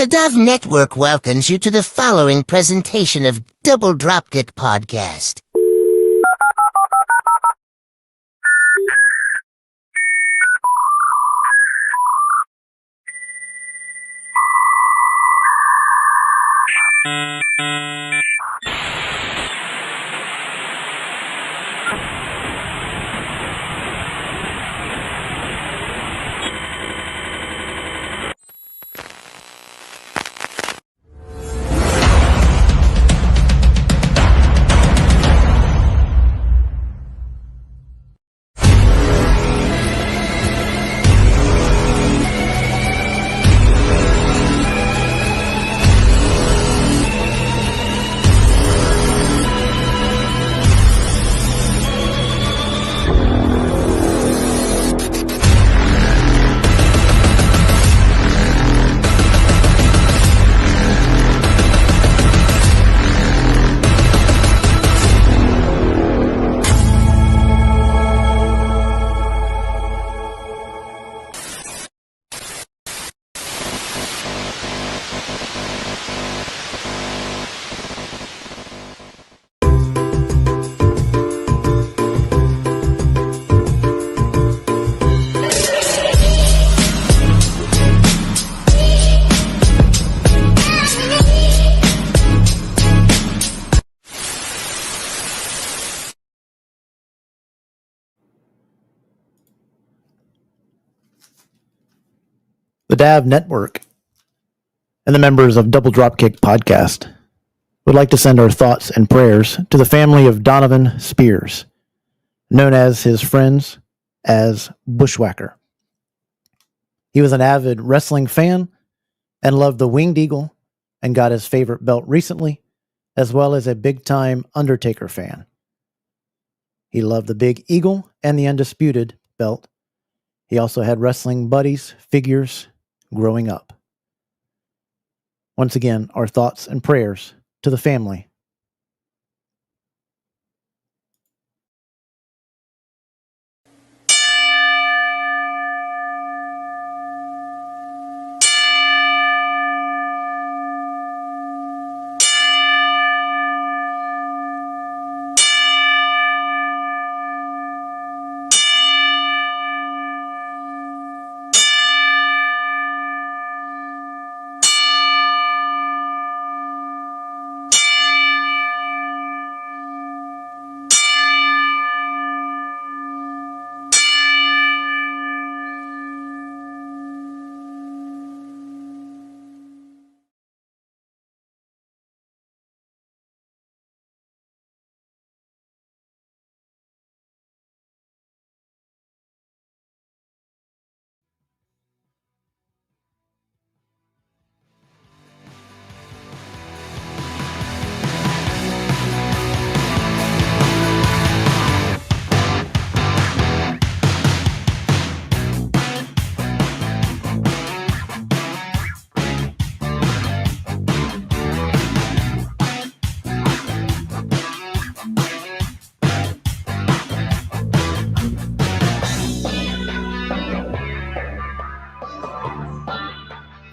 The Dove Network welcomes you to the following presentation of Double Dropkick Podcast. The DAV Network and the members of Double Dropkick Podcast would like to send our thoughts and prayers to the family of Donovan Spears, known as his friends as Bushwhacker. He was an avid wrestling fan and loved the Winged Eagle and got his favorite belt recently, as well as a big-time Undertaker fan. He loved the Big Eagle and the Undisputed belt. He also had wrestling buddies, figures, growing up. Once again, our thoughts and prayers to the family.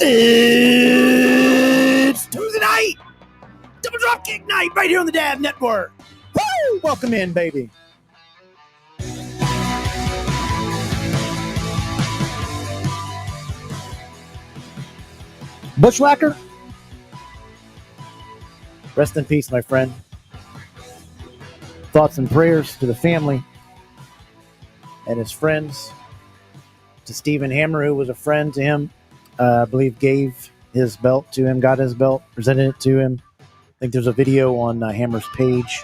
It's Tuesday night, Double Dropkick night, right here on the DAV Network. Woo! Welcome in, baby. Bushwhacker, rest in peace, my friend. Thoughts and prayers to the family and his friends. To Stephen Hammer, who was a friend to him. I believe gave his belt to him, got his belt, presented it to him. I think there's a video on Hammer's page.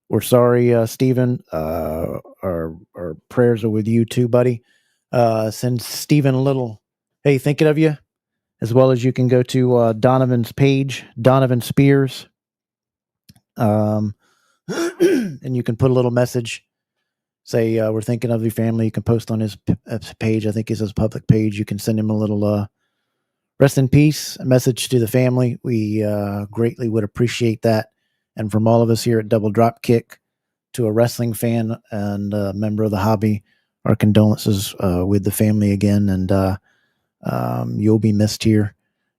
We're sorry, Stephen. Our prayers are with you too, buddy. Send Stephen a little, hey, thinking of you, as well as you can go to Donovan's page, Donovan Spears. And you can put a little message, say, we're thinking of your family. You can post on his page. I think it's his public page. You can send him a little rest in peace, a message to the family. We greatly would appreciate that. And from all of us here at Double Drop Kick, to a wrestling fan and a member of the hobby, our condolences with the family again. And you'll be missed here.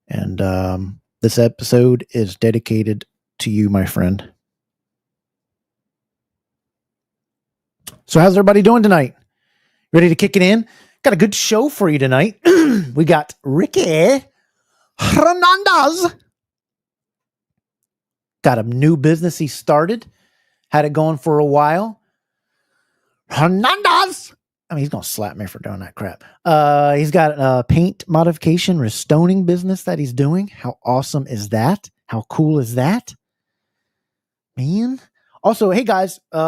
And this episode is dedicated to you, my friend. So how's everybody doing tonight? Ready to kick it in? Got a good show for you tonight. We got Ricky Hernandez. Got a new business he started. Had it going for a while. Hernandez. I mean, he's going to slap me for doing that crap. He's got a paint modification, restoning business that he's doing. How awesome is that? How cool is that? Man. Also, hey guys, we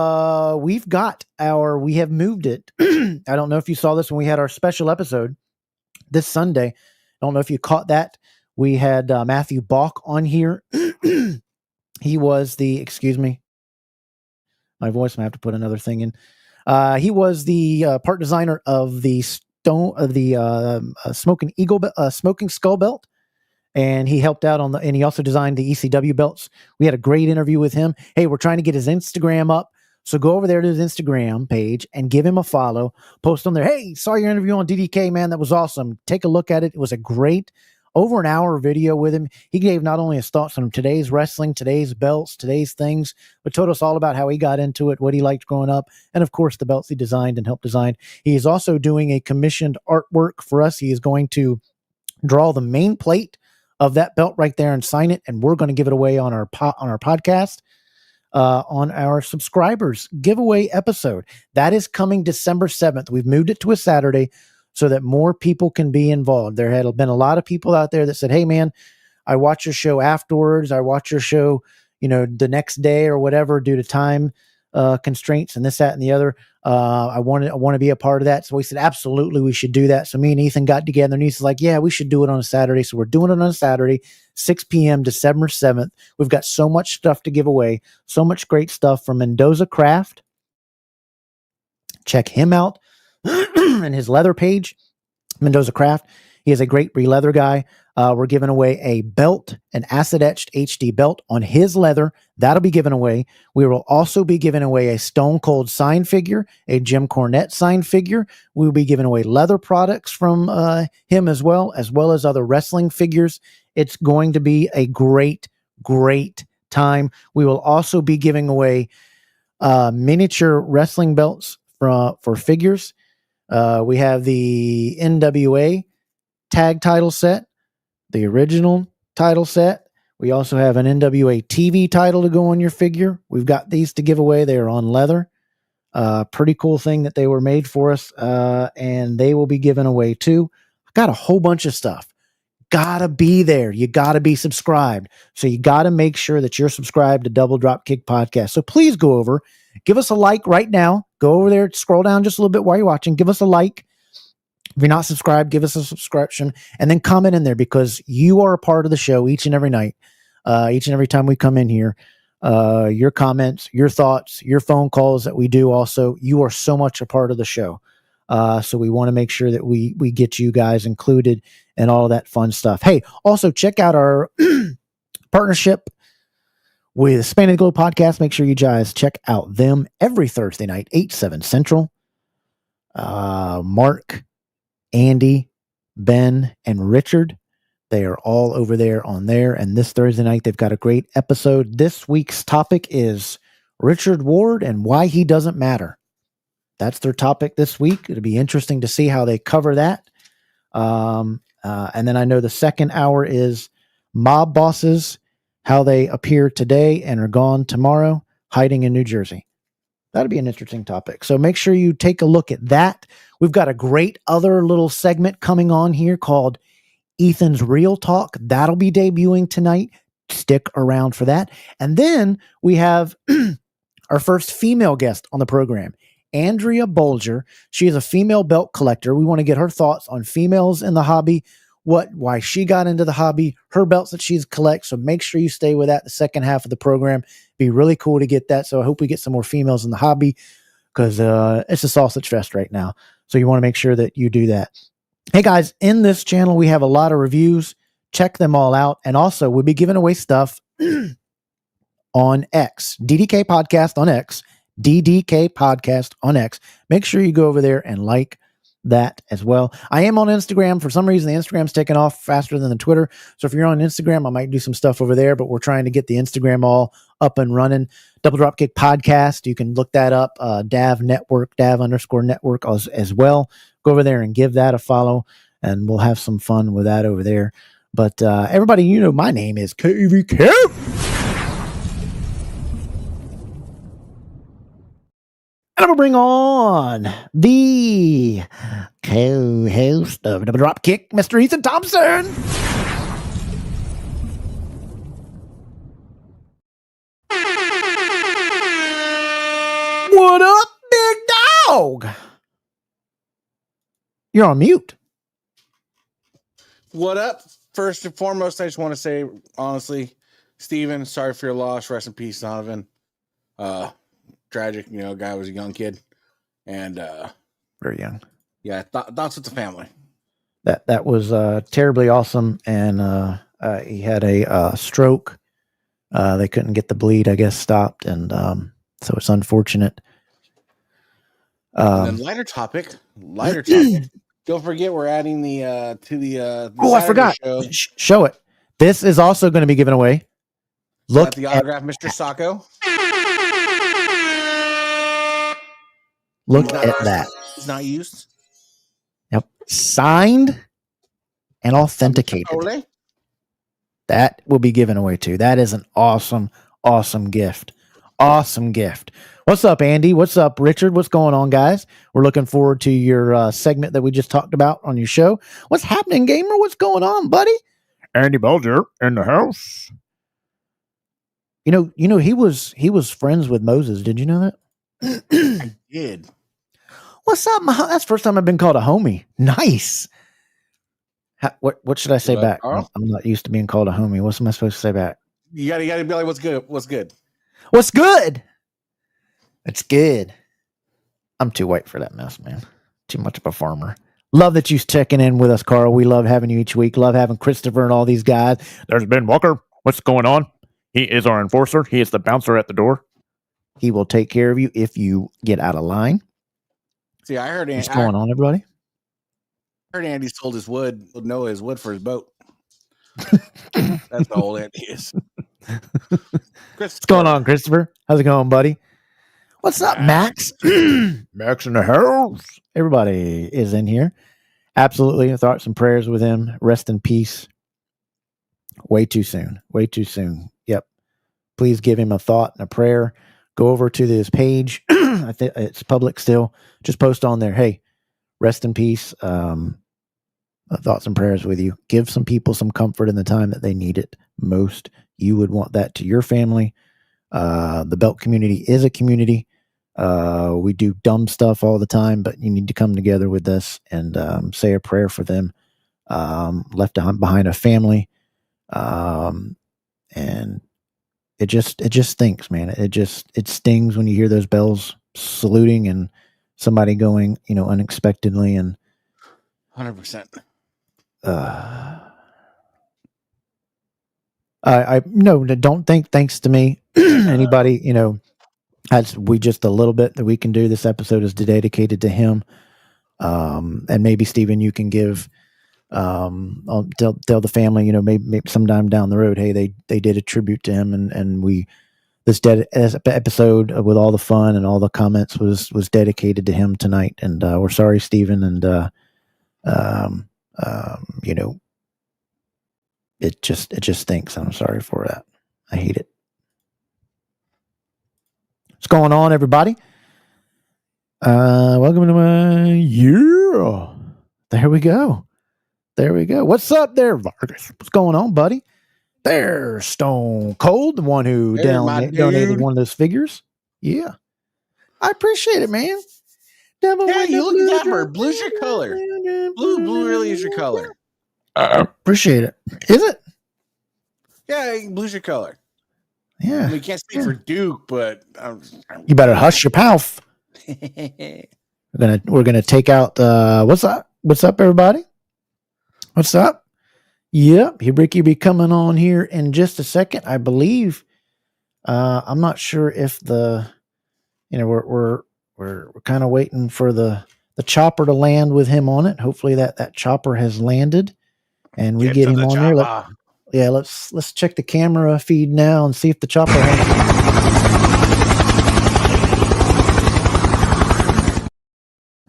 have moved it. I don't know if you saw this when we had our special episode this Sunday. I don't know if you caught that. We had Matthew Balk on here. He was excuse me, my voice, I have to put another thing in. He was the part designer of the smoking skull belt. And he helped out and he also designed the ECW belts. We had a great interview with him. Hey, we're trying to get his Instagram up. So go over there to his Instagram page and give him a follow. Post on there. Hey, saw your interview on DDK, man. That was awesome. Take a look at it. It was a great over an hour video with him. He gave not only his thoughts on today's wrestling, today's belts, today's things, but told us all about how he got into it, what he liked growing up, and of course the belts he designed and helped design. He is also doing a commissioned artwork for us. He is going to draw the main plate of that belt right there and sign it, and we're going to give it away on our podcast, on our subscribers giveaway episode. That is coming December 7th. We've moved it to a Saturday so that more people can be involved. There had been a lot of people out there that said, hey man, I watch your show afterwards. I watch your show, the next day or whatever, due to time constraints and this, that, and the other. I want to be a part of that. So we said, absolutely, we should do that. So me and Ethan got together and he's like, yeah, we should do it on a Saturday. So we're doing it on a Saturday, 6 p.m. December 7th. We've got so much stuff to give away. So much great stuff from Mendoza Craft. Check him out and his leather page, Mendoza Craft. He is a great re-leather guy. We're giving away a belt, an acid-etched HD belt on his leather. That'll be given away. We will also be giving away a Stone Cold sign figure, a Jim Cornette sign figure. We'll be giving away leather products from him as well as other wrestling figures. It's going to be a great, great time. We will also be giving away miniature wrestling belts for figures. We have the NWA tag title set, the original title set. We also have an NWA TV title to go on your figure. We've got these to give away. They are on leather. Pretty cool thing that they were made for us, and they will be given away too. I got a whole bunch of stuff. Gotta be there. You gotta be subscribed. So you gotta make sure that you're subscribed to Double Drop Kick Podcast. So please go over, give us a like right now. Go over there, scroll down just a little bit while you're watching. Give us a like. If you're not subscribed, give us a subscription and then comment in there, because you are a part of the show each and every night. Each and every time we come in here, your comments, your thoughts, your phone calls that we do also, you are so much a part of the show. So we want to make sure that we get you guys included and all of that fun stuff. Hey, also check out our partnership with Spanning the Globe Podcast. Make sure you guys check out them every Thursday night, 8, 7 Central. Mark, Andy, Ben, and Richard, they are all over there on there. And this Thursday night, they've got a great episode. This week's topic is Richard Ward and why he doesn't matter. That's their topic this week. It'll be interesting to see how they cover that. And then I know the second hour is mob bosses, how they appear today and are gone tomorrow, hiding in New Jersey. That'll be an interesting topic. So make sure you take a look at that. We've got a great other little segment coming on here called Ethan's Real Talk. That'll be debuting tonight. Stick around for that. And then we have our first female guest on the program, ANDREA BOLDGER. She is a female belt collector. We want to get her thoughts on females in the hobby, why she got into the hobby, her belts that she's collects. So make sure you stay with that the second half of the program. Be really cool to get that. So I hope we get some more females in the hobby, because it's a sausage fest right now. So you want to make sure that you do that. Hey guys, in this channel, we have a lot of reviews. Check them all out. And also, we'll be giving away stuff on X, DDK Podcast on X, DDK Podcast on X. Make sure you go over there and like that as well. I am on Instagram. For some reason, the Instagram's taking off faster than the Twitter. So if you're on Instagram, I might do some stuff over there, but we're trying to get the Instagram all up and running. Double Dropkick Podcast. You can look that up. DAV Network, DAV_network as well. Go over there and give that a follow, and we'll have some fun with that over there. But everybody, you know, my name is KVK. And I'm going to bring on the co-host of Double Dropkick, Mr. Ethan Thompson. What up, big dog? You're on mute. What up? First and foremost, I just want to say, honestly, Steven, sorry for your loss. Rest in peace, Donovan. Tragic, you know, guy was a young kid. And very young. Yeah, thoughts with the family. That was terribly awesome. And he had a stroke. They couldn't get the bleed, I guess, stopped. And so it's unfortunate. And then lighter topic. Don't forget, we're adding the to the I forgot. Show it. This is also going to be given away. Look at the autograph, Mr. Sacco. Look at that. It's not used. Yep. Signed and authenticated. That will be given away too. That is an awesome, awesome gift. Awesome gift. What's up, Andy? What's up, Richard? What's going on, guys? We're looking forward to your segment that we just talked about on your show. What's happening, gamer? What's going on, buddy? Andy BOLDGER in the house. You know, he was friends with Moses. Did you know that? I did. What's up? That's the first time I've been called a homie. Nice. What should I say back? I'm not used to being called a homie. What am I supposed to say back? You gotta be like, what's good? What's good? What's good? It's good. I'm too white for that mess, man. Too much of a farmer. Love that you're checking in with us, Carl. We love having you each week. Love having Christopher and all these guys. There's Ben Walker. What's going on? He is our enforcer. He is the bouncer at the door. He will take care of you if you get out of line. See, I heard what's going on, everybody. I heard Andy sold his wood for his boat. That's the whole Andy is. What's going on, Christopher? How's it going, buddy? What's up, Max? Max in the house. Everybody is in here. Absolutely. Thoughts and prayers with him. Rest in peace. Way too soon. Way too soon. Yep. Please give him a thought and a prayer. Go over to this page. I think it's public still. Just post on there. Hey, rest in peace. Thoughts and prayers with you. Give some people some comfort in the time that they need it most. You would want that to your family. The belt community is a community. We do dumb stuff all the time, but you need to come together with us and say a prayer for them. Left behind a family. And it just stinks, man. It stings when you hear those bells saluting and somebody going, unexpectedly and 100%. I no, don't think thanks to me. Anybody, we just a little bit that we can do. This episode is dedicated to him. And maybe Steven, you can give, I'll tell the family, maybe sometime down the road, hey, they did a tribute to him, and this episode with all the fun and all the comments was dedicated to him tonight. And we're sorry, Steven, and it just stinks. I'm sorry for that. I hate it. What's going on, everybody? Welcome to my year. There we go. What's up there, Vargas? What's going on, buddy? There's Stone Cold, the one who donated one of those figures. Yeah. I appreciate it, man. Yeah, you look dapper. Blue's your color. Blue really is your color. Appreciate it. Is it? Yeah, blue's your color. Yeah. I mean, you can't speak for Duke, but you better hush your mouth. We're gonna take out what's up? What's up, everybody? What's up? Yep, Ricky be coming on here in just a second, I believe. I'm not sure if we're kind of waiting for the chopper to land with him on it. Hopefully that chopper has landed and we get him on there. Let's check the camera feed now and see if the chopper has.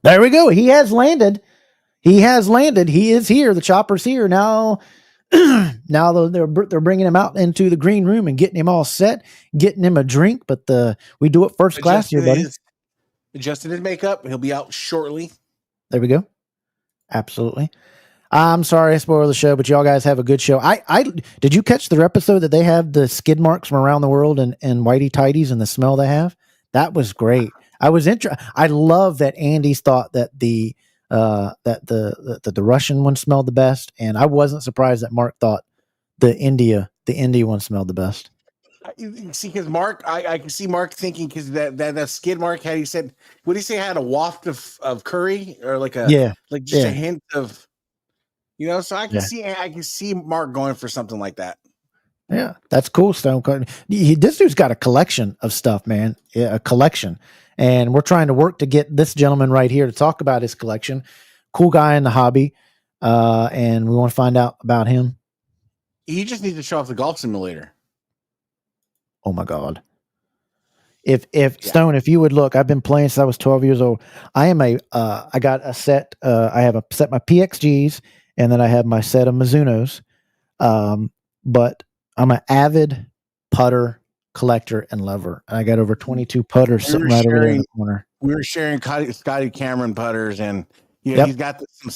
There we go. He has landed. He is here. The chopper's here now. Now they're bringing him out into the green room and getting him all set, getting him a drink. But we do it first class here, buddy. Adjusted his makeup. He'll be out shortly. There we go. Absolutely. I'm sorry I spoiled the show, but y'all guys have a good show. I did you catch the episode that they have the skid marks from around the world and whitey tighties and the smell they have? That was great. I love that Andy's thought that the Russian one smelled the best, and I wasn't surprised that Mark thought the India one smelled the best. You see, because Mark, I can see Mark thinking because that skid mark had, he said, what did he say, had a waft of curry or like a a hint of, so I can see Mark going for something like that. Yeah, that's cool, Stone. This dude's got a collection of stuff, man. Yeah, a collection. And we're trying to work to get this gentleman right here to talk about his collection. Cool guy in the hobby. And we want to find out about him. He just needs to show off the golf simulator. Oh my God. Stone, if you would look, I've been playing since I was 12 years old. I got a set. I have a set, my PXGs, and then I have my set of Mizunos. But I'm an avid putter collector and lover. And I got over 22 putters sitting right over there in the corner. We were sharing Scotty Cameron putters, and he's got some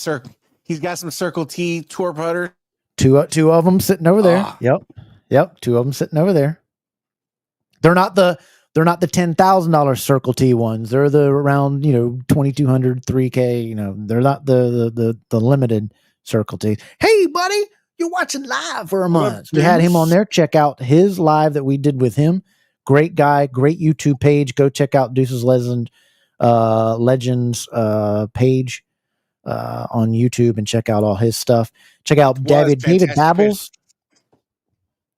Circle T tour putters. Two of them sitting over there. Yep. Two of them sitting over there. They're not the $10,000 Circle T ones. They're the around, $2,200, $3K, they're not the limited Circle T. Hey buddy, you're watching live for a month. We had him on there. Check out his live that we did with him. Great guy, great YouTube page. Go check out Deuce's Legends page on YouTube and check out all his stuff. Check out David Babbles.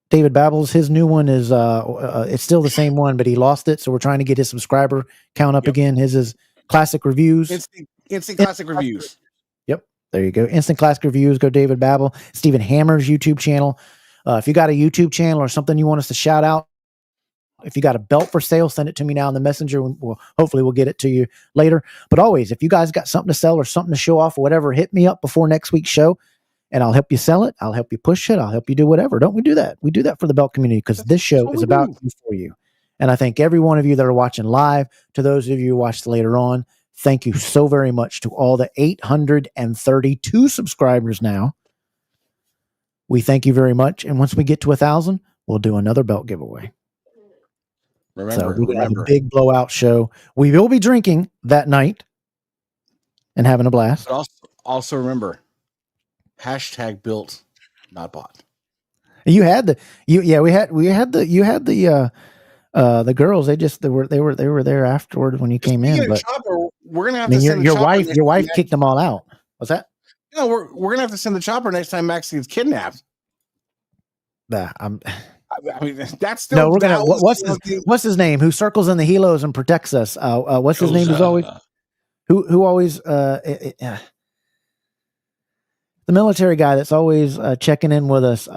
David Babbles, his new one is it's still the same one, but he lost it, so we're trying to get his subscriber count up again. His is classic reviews. Instant classic reviews. Yep. There you go. Instant classic reviews. Go David Babble. Stephen Hammer's YouTube channel. If you got a YouTube channel or something you want us to shout out, if you got a belt for sale, send it to me now in the messenger. Hopefully we'll get it to you later. But always, if you guys got something to sell or something to show off or whatever, hit me up before next week's show and I'll help you sell it. I'll help you push it. I'll help you do whatever. Don't we do that? We do that for the belt community because this show is about you for you. And I thank every one of you that are watching live. To those of you who watched later on, thank you so very much to all the 832 subscribers now. We thank you very much. And once we get to 1,000, we'll do another belt giveaway. We're going to have a big blowout show. We will be drinking that night and having a blast. But also remember, #built, not bought. You had the girls. They were there afterward when you came in. But chopper, we're gonna have to send your wife kicked them all out. What's that? No, we're gonna have to send the chopper next time Max gets kidnapped. I mean, that's still no. We're gonna. What's his name? Who circles in the helos and protects us? What's his name? Who's always who always the military guy that's always checking in with us. Is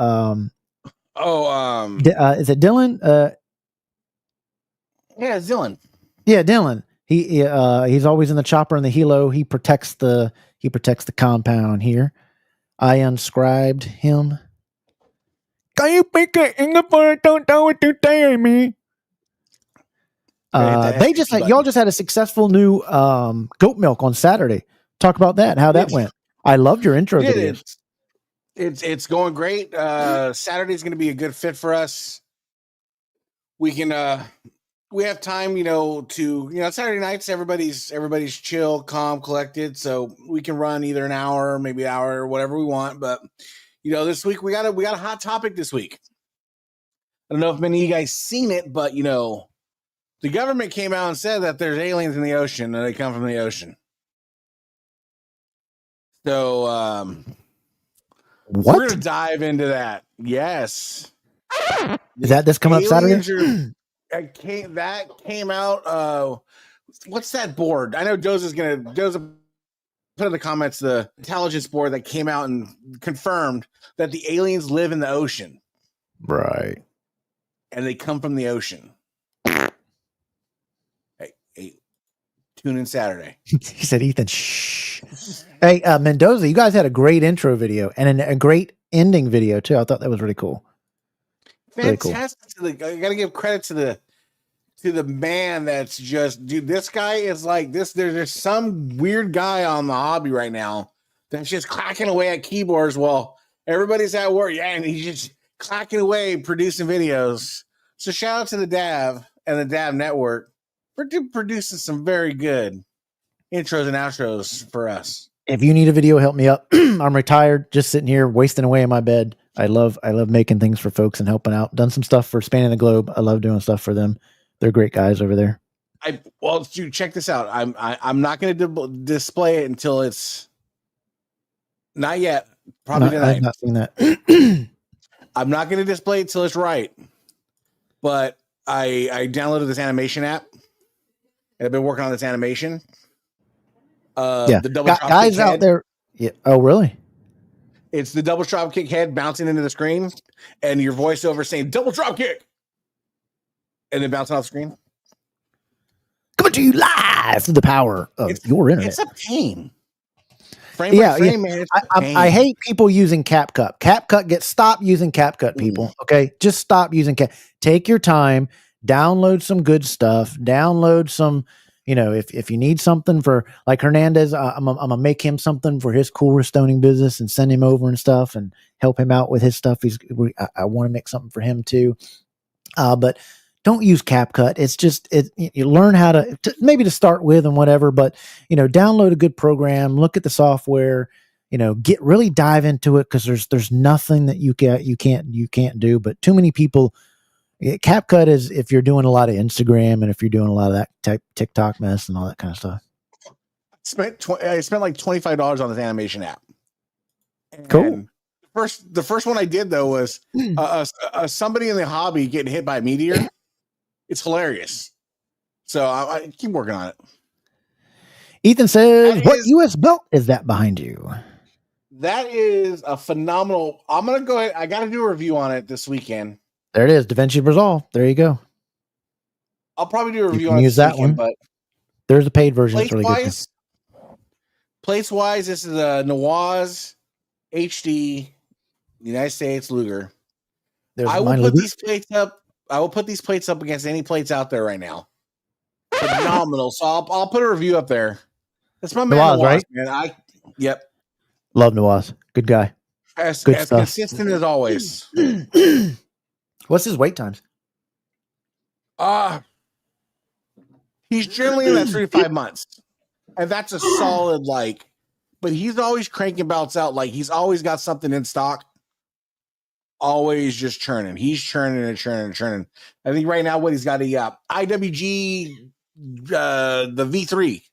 it Dylan? Yeah, it's Dylan. Yeah, Dylan. He's always in the chopper and the helo. He protects the compound here. I unscribed him. Can you pick it in the part? Don't know what to tell me. Y'all just had a successful new goat milk on Saturday. Talk about that. How that went. I loved your intro videos. It's going great. Saturday's going to be a good fit for us. We can we have time, Saturday nights, everybody's chill, calm, collected. So we can run either an hour, maybe an hour, whatever we want. But, this week we got a hot topic this week. I don't know if many of you guys seen it, but, the government came out and said that there's aliens in the ocean and they come from the ocean. So, we're going to dive into that. Yes. Is that this come up Saturday? That came out. What's that board? I know Joe's put in the comments the intelligence board that came out and confirmed that the aliens live in the ocean. Right. And they come from the ocean. Hey, tune in Saturday. He said, Ethan, shh. Hey, Mendoza, you guys had a great intro video and a great ending video too. I thought that was really cool. Fantastic. Really cool. I got to give credit to the man that's just, dude, this guy is like this. There's some weird guy on the hobby right now that's just clacking away at keyboards while everybody's at work. Yeah, and he's just clacking away producing videos. So shout out to the DAV and the DAV network for producing some very good intros and outros for us. If you need a video, help me up. I'm retired, just sitting here wasting away in my bed. I love making things for folks and helping out. Done some stuff for Spanning the Globe. I love doing stuff for them. They're great guys over there. Dude, check this out. I'm not going to display it until it's not yet. Probably tonight. I've not seen that. I'm not going to display it till it's right. But I downloaded this animation app. And I've been working on this animation. The double drop guys out head. There. Yeah. Oh, really? It's the double drop kick head bouncing into the screen, and your voiceover saying double drop kick, and then bouncing off the screen. Coming to you live through the power of your internet. It's a pain. Frame by frame, man. I hate people using CapCut. Stop using CapCut, people. Okay, just stop using Cap. Take your time. Download some good stuff. Download some. If you need something for like Hernandez, I'm gonna make him something for his cool restoning business and send him over and stuff and help him out with his stuff. I want to make something for him too. But don't use CapCut. It's just you learn how to maybe to start with and whatever. But download a good program. Look at the software. Really dive into it because there's nothing that you can't do. But too many people. CapCut is if you're doing a lot of Instagram and if you're doing a lot of that type TikTok mess and all that kind of stuff. I spent like $25 on this animation app. Cool. The first one I did though was somebody in the hobby getting hit by a meteor. It's hilarious. So I keep working on it. Ethan says, "What U.S. belt is that behind you?" That is a phenomenal. I'm gonna go ahead. I got to do a review on it this weekend. There it is, Da Vinci Brazil. There you go. I'll probably do a review on it use that weekend, one. But there's a paid version. It's really good. Place wise, this is a Nawaz HD United States Luger. I will put these plates up. I will put these plates up against any plates out there right now. Phenomenal. So I'll put a review up there. That's my man, Nawaz, right? Man. Yep. Love Nawaz. Good guy. As consistent as always. What's his wait times? He's generally in that 3 to 5 months. And that's a solid, but he's always cranking belts out. Like, he's always got something in stock. Always just churning. He's churning and churning and churning. I think right now what he's got a IWG, the V3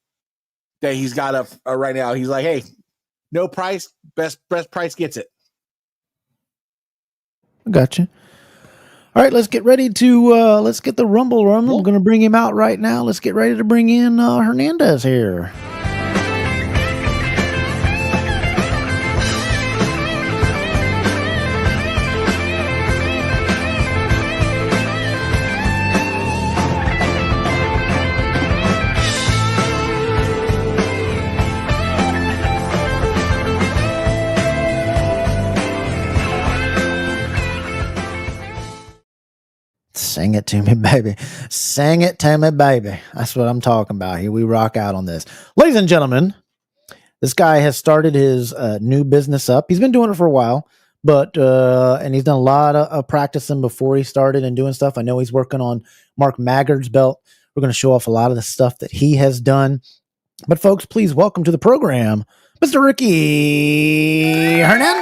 that he's got right now. He's like, hey, no price, best price gets it. Gotcha. All right, let's get ready to let's get the rumble. Cool. I'm going to bring him out right now. Let's get ready to bring in Hernandez here. Sing it to me, baby. Sing it to me, baby. That's what I'm talking about here. We rock out on this. Ladies and gentlemen, this guy has started his new business up. He's been doing it for a while, but and he's done a lot of practicing before he started and doing stuff. I know he's working on Mark Maggard's belt. We're going to show off a lot of the stuff that he has done. But folks, please welcome to the program, Mr. Ricky Hernandez.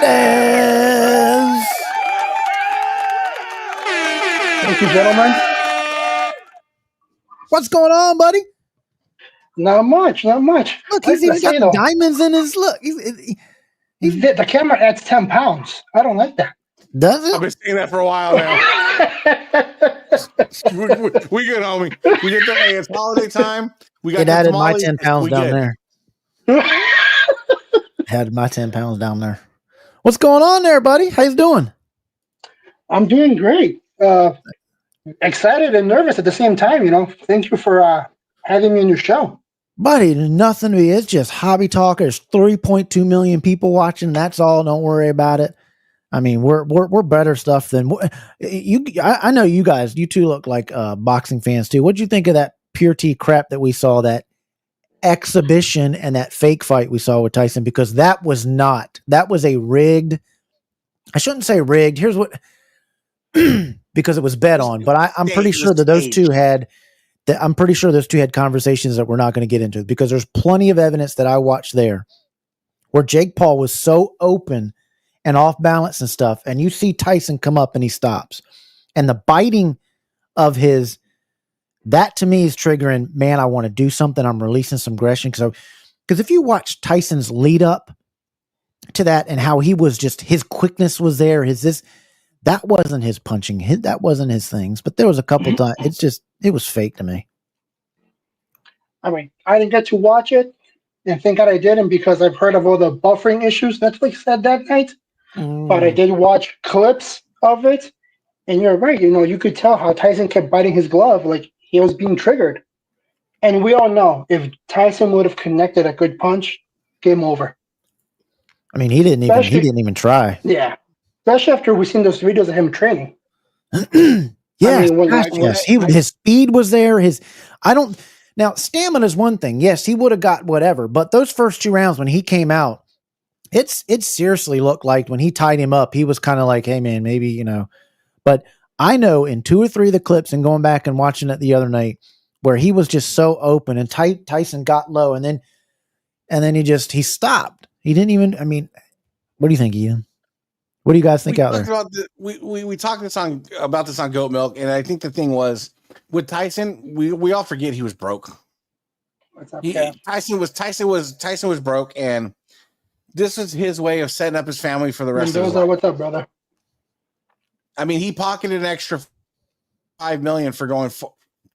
Thank you, gentlemen. What's going on, buddy? Not much. Look, he's even got the diamonds in his look. The camera adds 10 pounds. I don't like that. Does it? I've been saying that for a while now. we good, homie. We get the hey, it's holiday time. We got it added my 10 pounds down there. Added my 10 pounds down there. What's going on there, buddy? How you doing? I'm doing great. Excited and nervous at the same time. Thank you for having me on your show. Buddy, nothing to be. It's just hobby talk. There's 3.2 million people watching. That's all. Don't worry about it. I mean, we're better stuff than you. I know you guys. You two look like boxing fans too. What'd you think of that pure tea crap that we saw, that exhibition and that fake fight we saw with Tyson? Because that was a rigged. I shouldn't say rigged. Here's what, because it was bet on. But I'm pretty sure that those two had. I'm pretty sure those two had conversations that we're not going to get into, because there's plenty of evidence that I watched there where Jake Paul was so open and off balance and stuff. And you see Tyson come up and he stops, and the biting of that to me is triggering, man, I want to do something. I'm releasing some aggression. Because if you watch Tyson's lead up to that and how he was just, his quickness was there, that wasn't his punching. That wasn't his things. But there was a couple times. It was fake to me. I mean, I didn't get to watch it, and thank God I didn't, because I've heard of all the buffering issues Netflix had that night. But I did watch clips of it, and you're right. You could tell how Tyson kept biting his glove, like he was being triggered. And we all know if Tyson would have connected a good punch, game over. I mean, he didn't even try. Yeah. Especially after we've seen those videos of him training. Yes, his speed was there. Now stamina is one thing. Yes, he would have got whatever, but those first 2 rounds when he came out, it seriously looked like when he tied him up, he was kind of like, hey man, maybe, but I know in 2 or 3 of the clips and going back and watching it the other night where he was just so open and Tyson got low and then he stopped. He didn't even, what do you think, Ian? What do you guys think out there? We talked about this on Goat Milk, and I think the thing was with Tyson, we all forget he was broke. What's up, Tyson was broke, and this was his way of setting up his family for the rest of his life. What's up, brother? I mean, he pocketed an extra $5 million for going,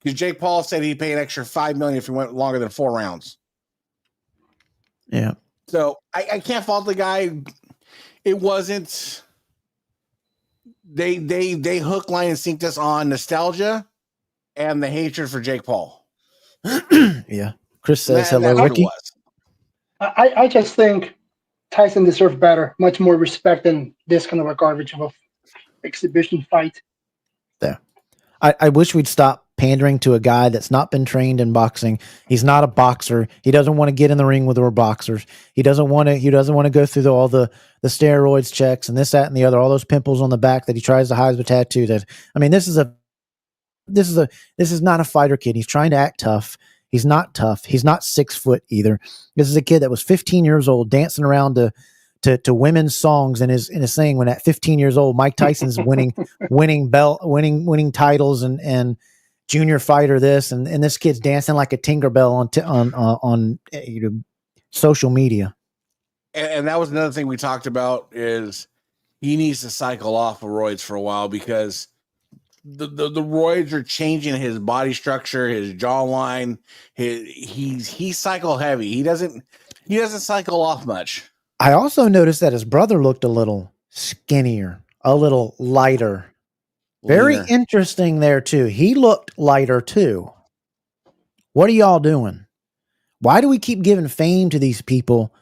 because Jake Paul said he'd pay an extra $5 million if he went longer than 4 rounds. Yeah. So I can't fault the guy. It wasn't. They hook, line, and sinked us on nostalgia and the hatred for Jake Paul. Yeah. Chris says hello, Ricky. I just think Tyson deserved better, much more respect than this kind of a garbage of a exhibition fight. Yeah. I wish we'd stop pandering to a guy that's not been trained in boxing. He's not a boxer. He doesn't want to get in the ring with our boxers. He doesn't want to go through all the steroids checks and this, that, and the other, all those pimples on the back that he tries to hide with a tattoo. This is not a fighter kid. He's trying to act tough. He's not tough. He's not 6 foot either. This is a kid that was 15 years old dancing around to women's songs in his thing when at 15 years old, Mike Tyson's winning titles and junior fighter this, and this kid's dancing like a Tinkerbell on social media. And that was another thing we talked about, is he needs to cycle off of roids for a while, because the roids are changing his body structure, his jawline. He's cycle heavy. He doesn't cycle off much. I also noticed that his brother looked a little skinnier, a little lighter. Very interesting there too. He looked lighter too. What are y'all doing? Why do we keep giving fame to these people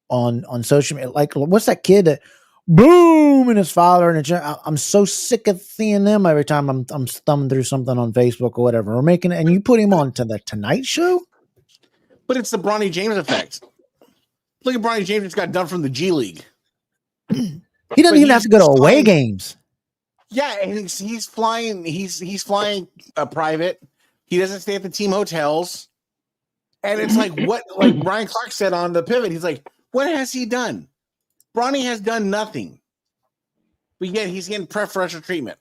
on social media? Like, what's that kid that boom and his father and I'm so sick of seeing them every time I'm thumbing through something on Facebook or whatever. We're making it, and you put him on to the Tonight Show. But it's the Bronny James effect. Look at Bronny James, just got done from the G League. He doesn't even have to go to away games. Yeah, and he's flying. He's flying private. He doesn't stay at the team hotels. And it's like what, like Brian Clark said on the pivot. He's like, what has he done? Bronny has done nothing. But yet he's getting preferential treatment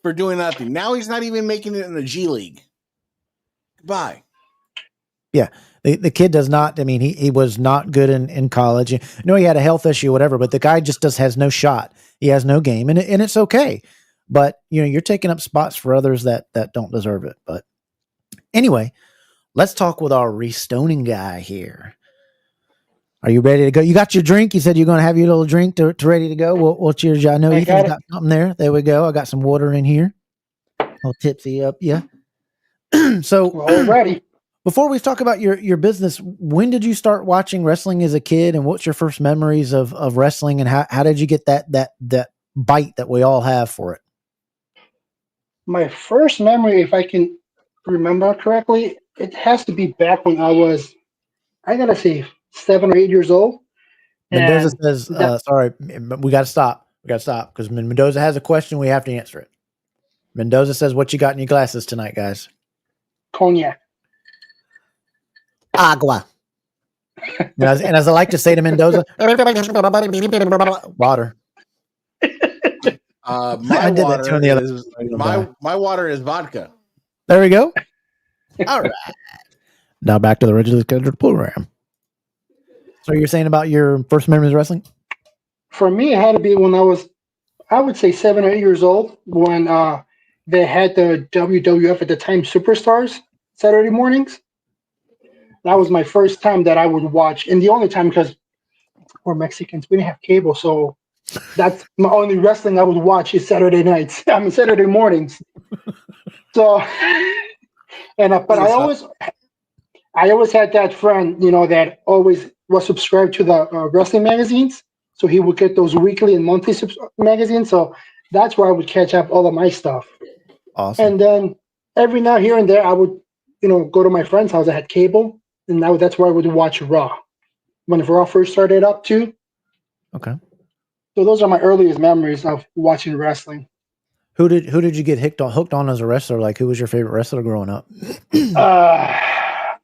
for doing nothing. Now he's not even making it in the G League. Goodbye. Yeah. The kid does not, I mean, he was not good in college. No, he had a health issue, whatever, but the guy just has no shot. He has no game, and it's okay. But, you know, you're taking up spots for others that don't deserve it. But anyway, let's talk with our restoning guy here. Are you ready to go? You got your drink? You said you're going to have your little drink to ready to go. Well, cheers. I know Ethan's got something there. There we go. I got some water in here. I'll tipsy up. Yeah. So we're all ready. Before we talk about your business, when did you start watching wrestling as a kid, and what's your first memories of wrestling, and how did you get that bite that we all have for it? My first memory, if I can remember correctly, it has to be back when I was, I gotta say, 7 or 8 years old. Mendoza says, sorry, we got to stop. We got to stop because Mendoza has a question. We have to answer it. Mendoza says, what you got in your glasses tonight, guys? Cognac. Agua. And as I like to say to Mendoza, water. My water is vodka. There we go. All right. Now back to the originally scheduled program. So you're saying about your first memories of wrestling? For me, it had to be when I was, I would say 7 or 8 years old, when they had the WWF at the time Superstars Saturday mornings. That was my first time that I would watch, and the only time because we're Mexicans, we didn't have cable, so that's my only wrestling I would watch is Saturday nights. I mean Saturday mornings. So, but I always had that friend, you know, that always was subscribed to the wrestling magazines, so he would get those weekly and monthly magazines. So that's where I would catch up all of my stuff. Awesome. And then every now here and there, I would, you know, go to my friend's house. I had cable. And now that's where I would watch Raw when Raw first started up too. Okay. So those are my earliest memories of watching wrestling. Who did you get hooked on as a wrestler? Like, who was your favorite wrestler growing up? I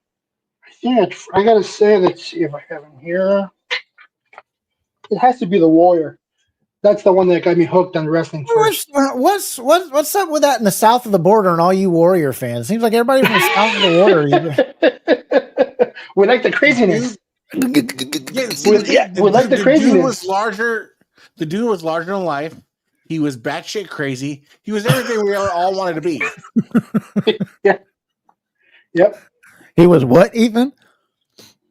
think I gotta say, let's see if I have him here. It has to be the Warrior. That's the one that got me hooked on wrestling first. What's up with that in the south of the border and all you Warrior fans? Seems like everybody from the south of the border. We like the craziness. We like the craziness. The dude was larger than life. He was batshit crazy. He was everything we all wanted to be. Yeah. Yep. He was what, Ethan?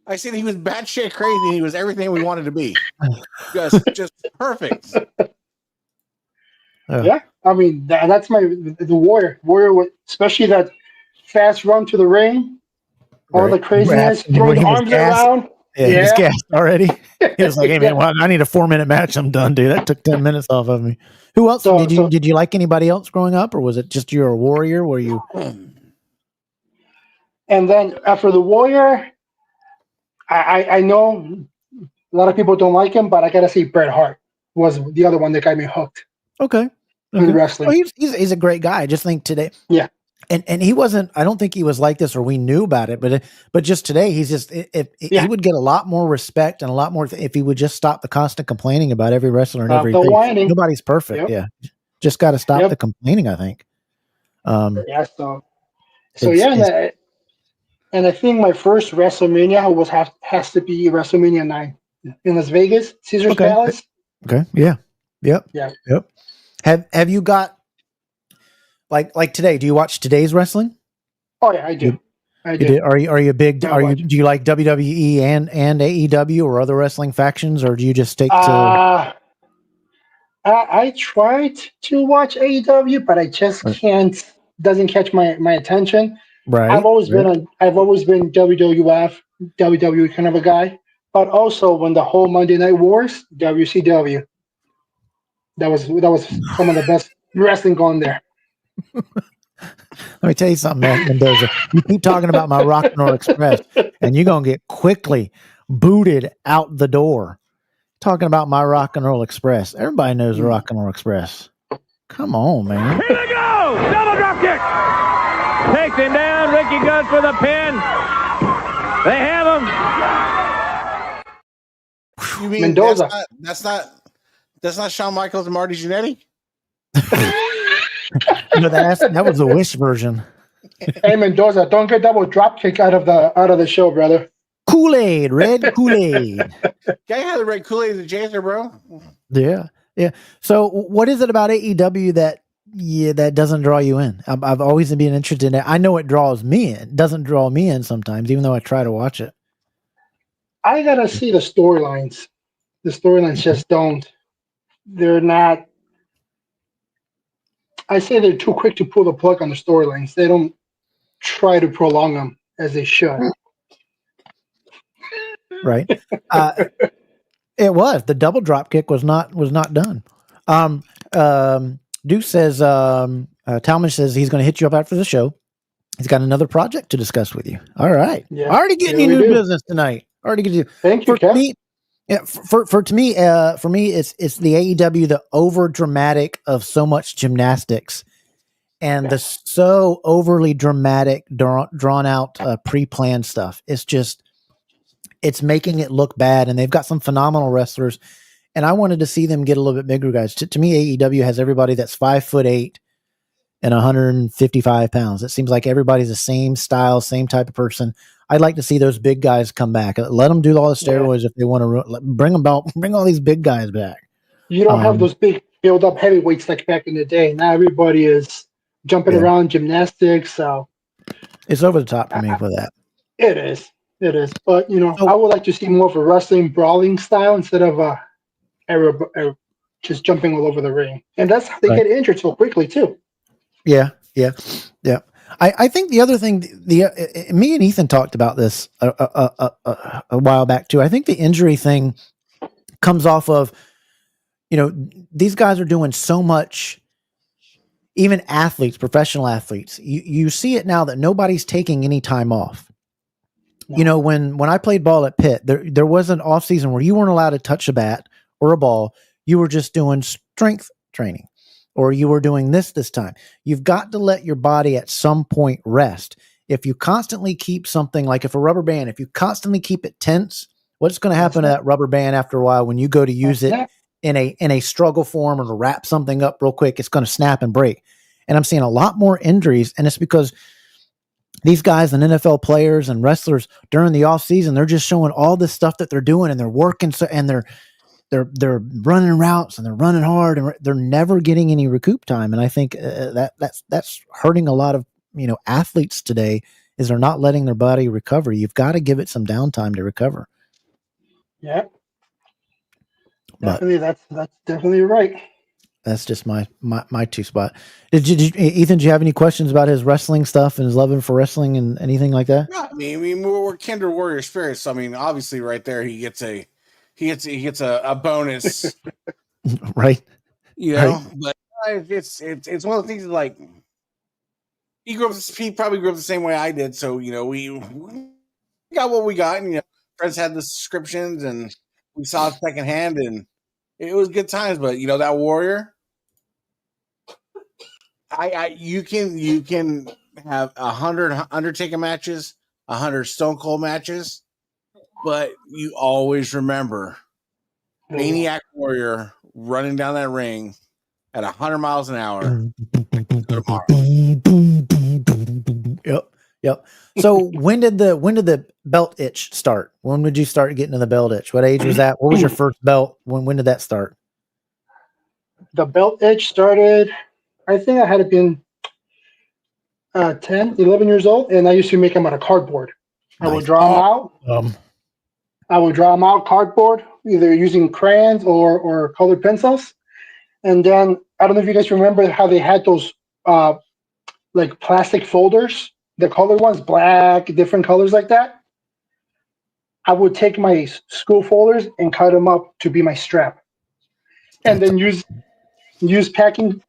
I said he was batshit crazy. He was everything we wanted to be. Just perfect. Yeah, I mean that's the Warrior. Warrior, especially that fast run to the ring, all the craziness, throwing arms around. Yeah, he was gassed already. He was like, "Hey man, well, I need a 4-minute match. I'm done, dude. That took 10 minutes off of me." Who else did you like anybody else growing up, or was it just you're a Warrior? Were you? And then after the Warrior, I know a lot of people don't like him, but I gotta say Bret Hart was the other one that got me hooked. Okay. In wrestling. Well, he's a great guy. I just think today. Yeah. And he wasn't. I don't think he was like this, or we knew about it. But just today, he's just. He would get a lot more respect and a lot more if he would just stop the constant complaining about every wrestler and everything. Nobody's perfect. Yep. Yeah. Just got to stop the complaining, I think. Yeah. And I think my first WrestleMania has to be WrestleMania 9 in Las Vegas, Caesar's Palace. Okay. Yeah. Yep. Yeah. Yep. Have you got like today? Do you watch today's wrestling? Oh yeah, I do. Are you a big? Do you like WWE and AEW or other wrestling factions, or do you just stick to? I tried to watch AEW, but I just can't. Doesn't catch my attention. Right. I've always been WWF, WWE kind of a guy, but also when the whole Monday Night Wars, WCW. That was some of the best wrestling going there. Let me tell you something, man, Mendoza. You keep talking about my Rock Nor Express, and you're gonna get quickly booted out the door. talking about my Rock and Roll Express. Everybody knows the Rock and Roll Express. Come on, man. Here they go! Double drop kick! Takes him down. Ricky goes for the pin. They have him. You mean Mendoza? That's not Shawn Michaels and Marty Jannetty? That was the Wish version. Hey Mendoza, don't get double drop kick out of the show, brother. Kool-Aid, red Kool-Aid. Guy had the red Kool-Aid as a chaser, bro. Yeah. So what is it about AEW that doesn't draw you in? I've always been interested in it. I know it draws me in. It doesn't draw me in sometimes, even though I try to watch it. I gotta see the storylines. The storylines just don't. They're not. I say they're too quick to pull the plug on the storylines. They don't try to prolong them as they should. Right. It was the double drop kick was not done. Duke says Talmadge says he's going to hit you up after the show. He's got another project to discuss with you. All right. Yeah, already getting you new business tonight. Already getting you. Thank you, Kev. For me, it's the AEW, the over dramatic of so much gymnastics and the so overly dramatic, drawn out, pre-planned stuff. It's making it look bad, and they've got some phenomenal wrestlers, and I wanted to see them get a little bit bigger, guys. To me, AEW has everybody that's 5'8" and 155 pounds. It seems like everybody's the same style, same type of person. I'd like to see those big guys come back. Let them do all the steroids if they want to. Bring all these big guys back. You don't have those big build-up heavyweights like back in the day. Now everybody is jumping around gymnastics, so it's over the top for me for that. It is. But I would like to see more of a wrestling brawling style instead of just jumping all over the ring. And that's how they get injured so quickly too. Yeah. I think the other thing, me and Ethan talked about this a while back too. I think the injury thing comes off of, these guys are doing so much. Even athletes, professional athletes, you see it now that nobody's taking any time off. No. When I played ball at Pitt, there was an off season where you weren't allowed to touch a bat or a ball. You were just doing strength training, or you were doing this time. You've got to let your body at some point rest. If you constantly keep something like if a rubber band, if you constantly keep it tense, what's going to happen to that rubber band after a while when you go to use it in a struggle form or to wrap something up real quick? It's going to snap and break. And I'm seeing a lot more injuries, and it's because these guys and NFL players and wrestlers during the off season, they're just showing all this stuff that they're doing, and they're working and they're running routes and they're running hard, and they're never getting any recoup time. And I think that's hurting a lot of athletes today. Is they're not letting their body recover. You've got to give it some downtime to recover. Yeah, definitely. That's definitely right. That's just my two spot. Ethan, do you have any questions about his wrestling stuff and his loving for wrestling and anything like that? Yeah, I mean, we're kindred warrior spirits. So, I mean, obviously, right there, he gets a bonus, right? But it's one of the things that, like, he probably grew up the same way I did. So we got what we got, and friends had the subscriptions, and we saw it secondhand, and it was good times. But that Warrior. You can have 100 Undertaker matches, 100 Stone Cold matches, but you always remember Maniac Warrior running down that ring at 100 miles an hour. Yep. So when did the belt itch start? When would you start getting to the belt itch? What age was that? What was your first belt? When did that start? The belt itch started, I think I had to been 10, 11 years old, and I used to make them out of cardboard. Nice. I would draw them out. I would draw them out cardboard, either using crayons or colored pencils. And then, I don't know if you guys remember how they had those like plastic folders, the colored ones, black, different colors like that. I would take my school folders and cut them up to be my strap. And then use packing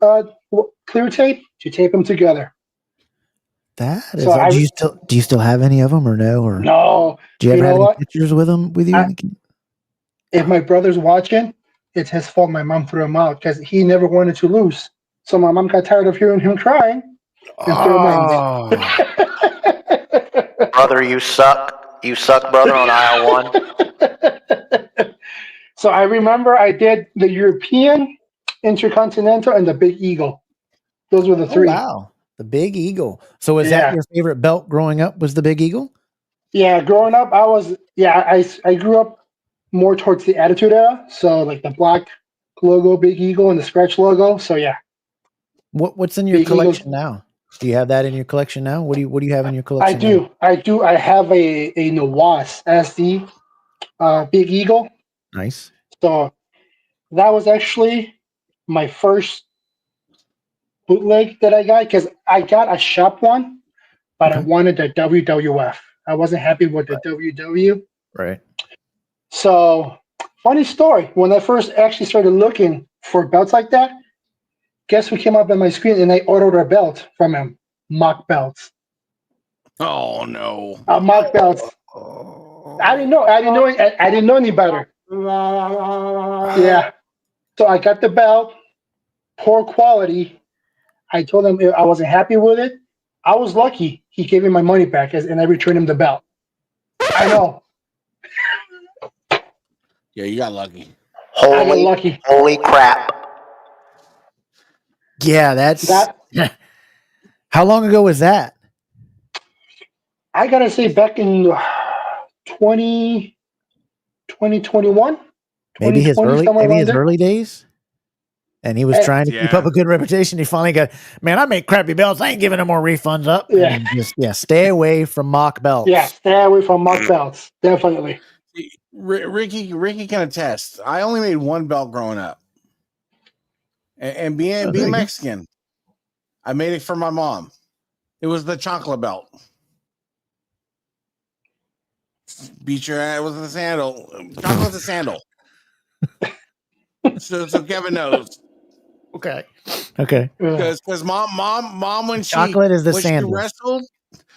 clear tape to tape them together. That is. So do you still have any of them or no? Or no? Do you ever have any pictures with them with you? if my brother's watching, it's his fault my mom threw him out because he never wanted to lose. So my mom got tired of hearing him crying and threw him out. Brother, you suck. You suck, brother, on aisle 1. So I remember I did the European, Intercontinental, and the Big Eagle. Those were the 3. Oh, wow. The Big Eagle. So is that your favorite belt growing up, was the Big Eagle? Yeah, growing up, I grew up more towards the Attitude Era. So like the black logo, Big Eagle, and the scratch logo. So yeah. What's in your Big collection Eagles. now? Do you have that in your collection now? What do you have in your collection? I do. I have a Nawas SD Big Eagle. Nice. So that was actually my first bootleg that I got because I got a shop one, but I wanted the WWF. I wasn't happy with the WW. Right. So funny story. When I first actually started looking for belts like that, guess who came up on my screen and I ordered a belt from him? Mock belts. Oh no. Mock belts. I didn't know any better. Yeah. So I got the belt, poor quality. I told him I wasn't happy with it. I was lucky. He gave me my money back and I returned him the belt. I know. Yeah, you got lucky. Holy crap. Yeah, that's How long ago was that? I gotta say back in 2021. Maybe his early days. And he was trying to keep up a good reputation. He finally got, man, I make crappy belts. I ain't giving no more refunds up. Yeah. Just stay away from mock belts. Yeah, stay away from mock belts. Definitely. Ricky can attest. I only made one belt growing up. And being Mexican, I made it for my mom. It was the chocolate belt. Beat your ass with the sandal. Chocolate's a sandal. so Kevin knows. Okay. Because mom when chocolate is the sandal.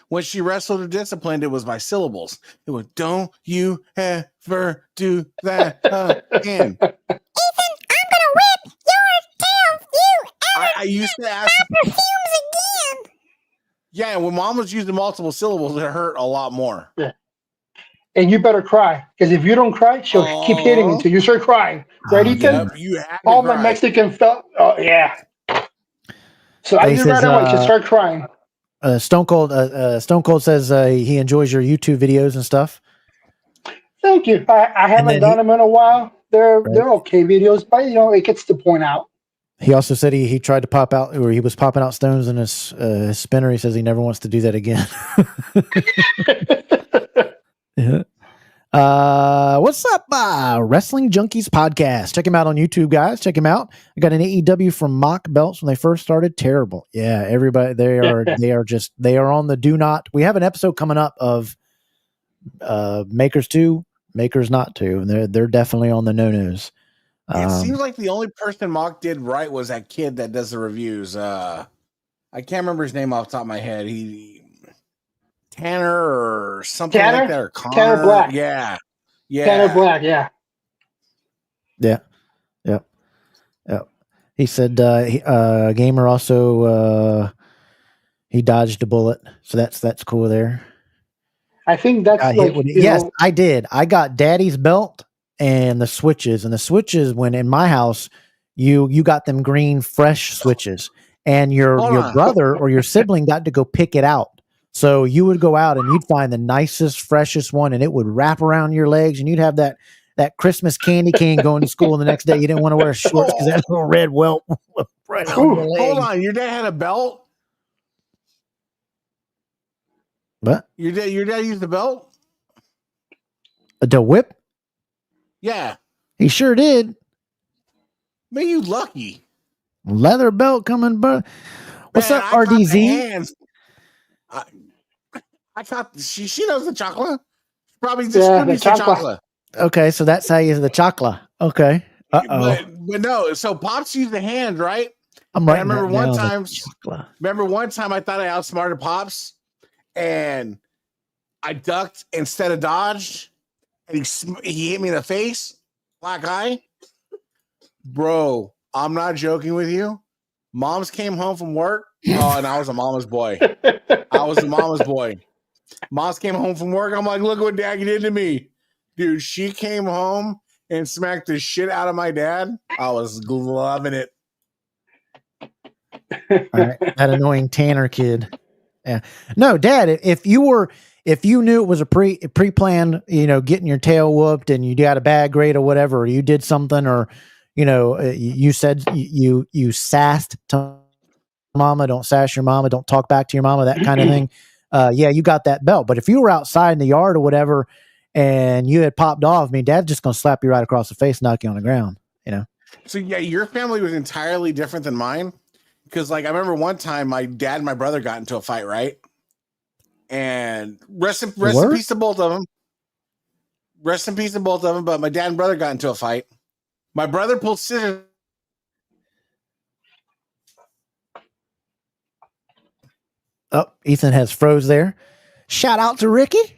When she wrestled or disciplined, it was my syllables. It was, don't you ever do that again. Ethan, I'm gonna whip your tail. You I used to ask perfumes again. Yeah, when mom was using multiple syllables, it hurt a lot more. Yeah. And you better cry, because if you don't cry, she'll keep hitting until you start crying. Right, Ethan? Yep, all my Mexican felt. Oh yeah. So I did right away. Just start crying. Stone Cold says he enjoys your YouTube videos and stuff. Thank you. I haven't done them in a while. They're okay videos, but it gets the point out. He also said he tried to pop out, or he was popping out stones in his spinner. He says he never wants to do that again. Yeah. What's up, Wrestling Junkies podcast? Check him out on YouTube, guys. Check him out. I got an AEW from mock belts when they first started. Terrible. Yeah, everybody they are on the do not. We have an episode coming up of makers to, makers not to, and they're definitely on the no-nos. It seems like the only person mock did right was that kid that does the reviews. I can't remember his name off the top of my head. Tanner or something like that, or Connor. Tanner Black. Yeah. Tanner Black, yeah. He said Gamer also he dodged a bullet, so that's cool there. I think that's yes, I did. I got Daddy's belt and the switches, when in my house you got them green fresh switches, and your brother or your sibling got to go pick it out. So you would go out and you'd find the nicest, freshest one, and it would wrap around your legs, and you'd have that Christmas candy cane going to school the next day. You didn't want to wear shorts because that little red welt right on your leg. Hold on, your dad had a belt? What? Your dad used the belt? The whip? Yeah. He sure did. Man, you lucky. Leather belt coming, bro. What's up, RDZ? I thought she knows the chocolate. Probably just the chocolate. Okay, so that's how you use the chocolate. Okay. But no, so Pops used the hand, right? I'm right. Remember one time I thought I outsmarted Pops, and I ducked instead of dodged, and he hit me in the face, black eye. Bro, I'm not joking with you. Moms came home from work. Oh, and I was a mama's boy. Moms came home from work. I'm like, look what Dad did to me. Dude, she came home and smacked the shit out of my dad. I was loving it. All right, that annoying Tanner kid. Yeah. No, Dad, if you knew it was a pre-planned, getting your tail whooped and you got a bad grade or whatever, or you did something, or you said you sassed to mama, don't sass your mama, don't talk back to your mama, that kind of thing. Yeah, you got that belt. But if you were outside in the yard or whatever and you had popped off, Dad's just going to slap you right across the face, knock you on the ground, So yeah, your family was entirely different than mine. Because I remember one time my dad and my brother got into a fight, right? And rest in peace to both of them. Rest in peace to both of them. But my dad and brother got into a fight. My brother pulled scissors. Oh, Ethan has froze there. Shout out to Ricky.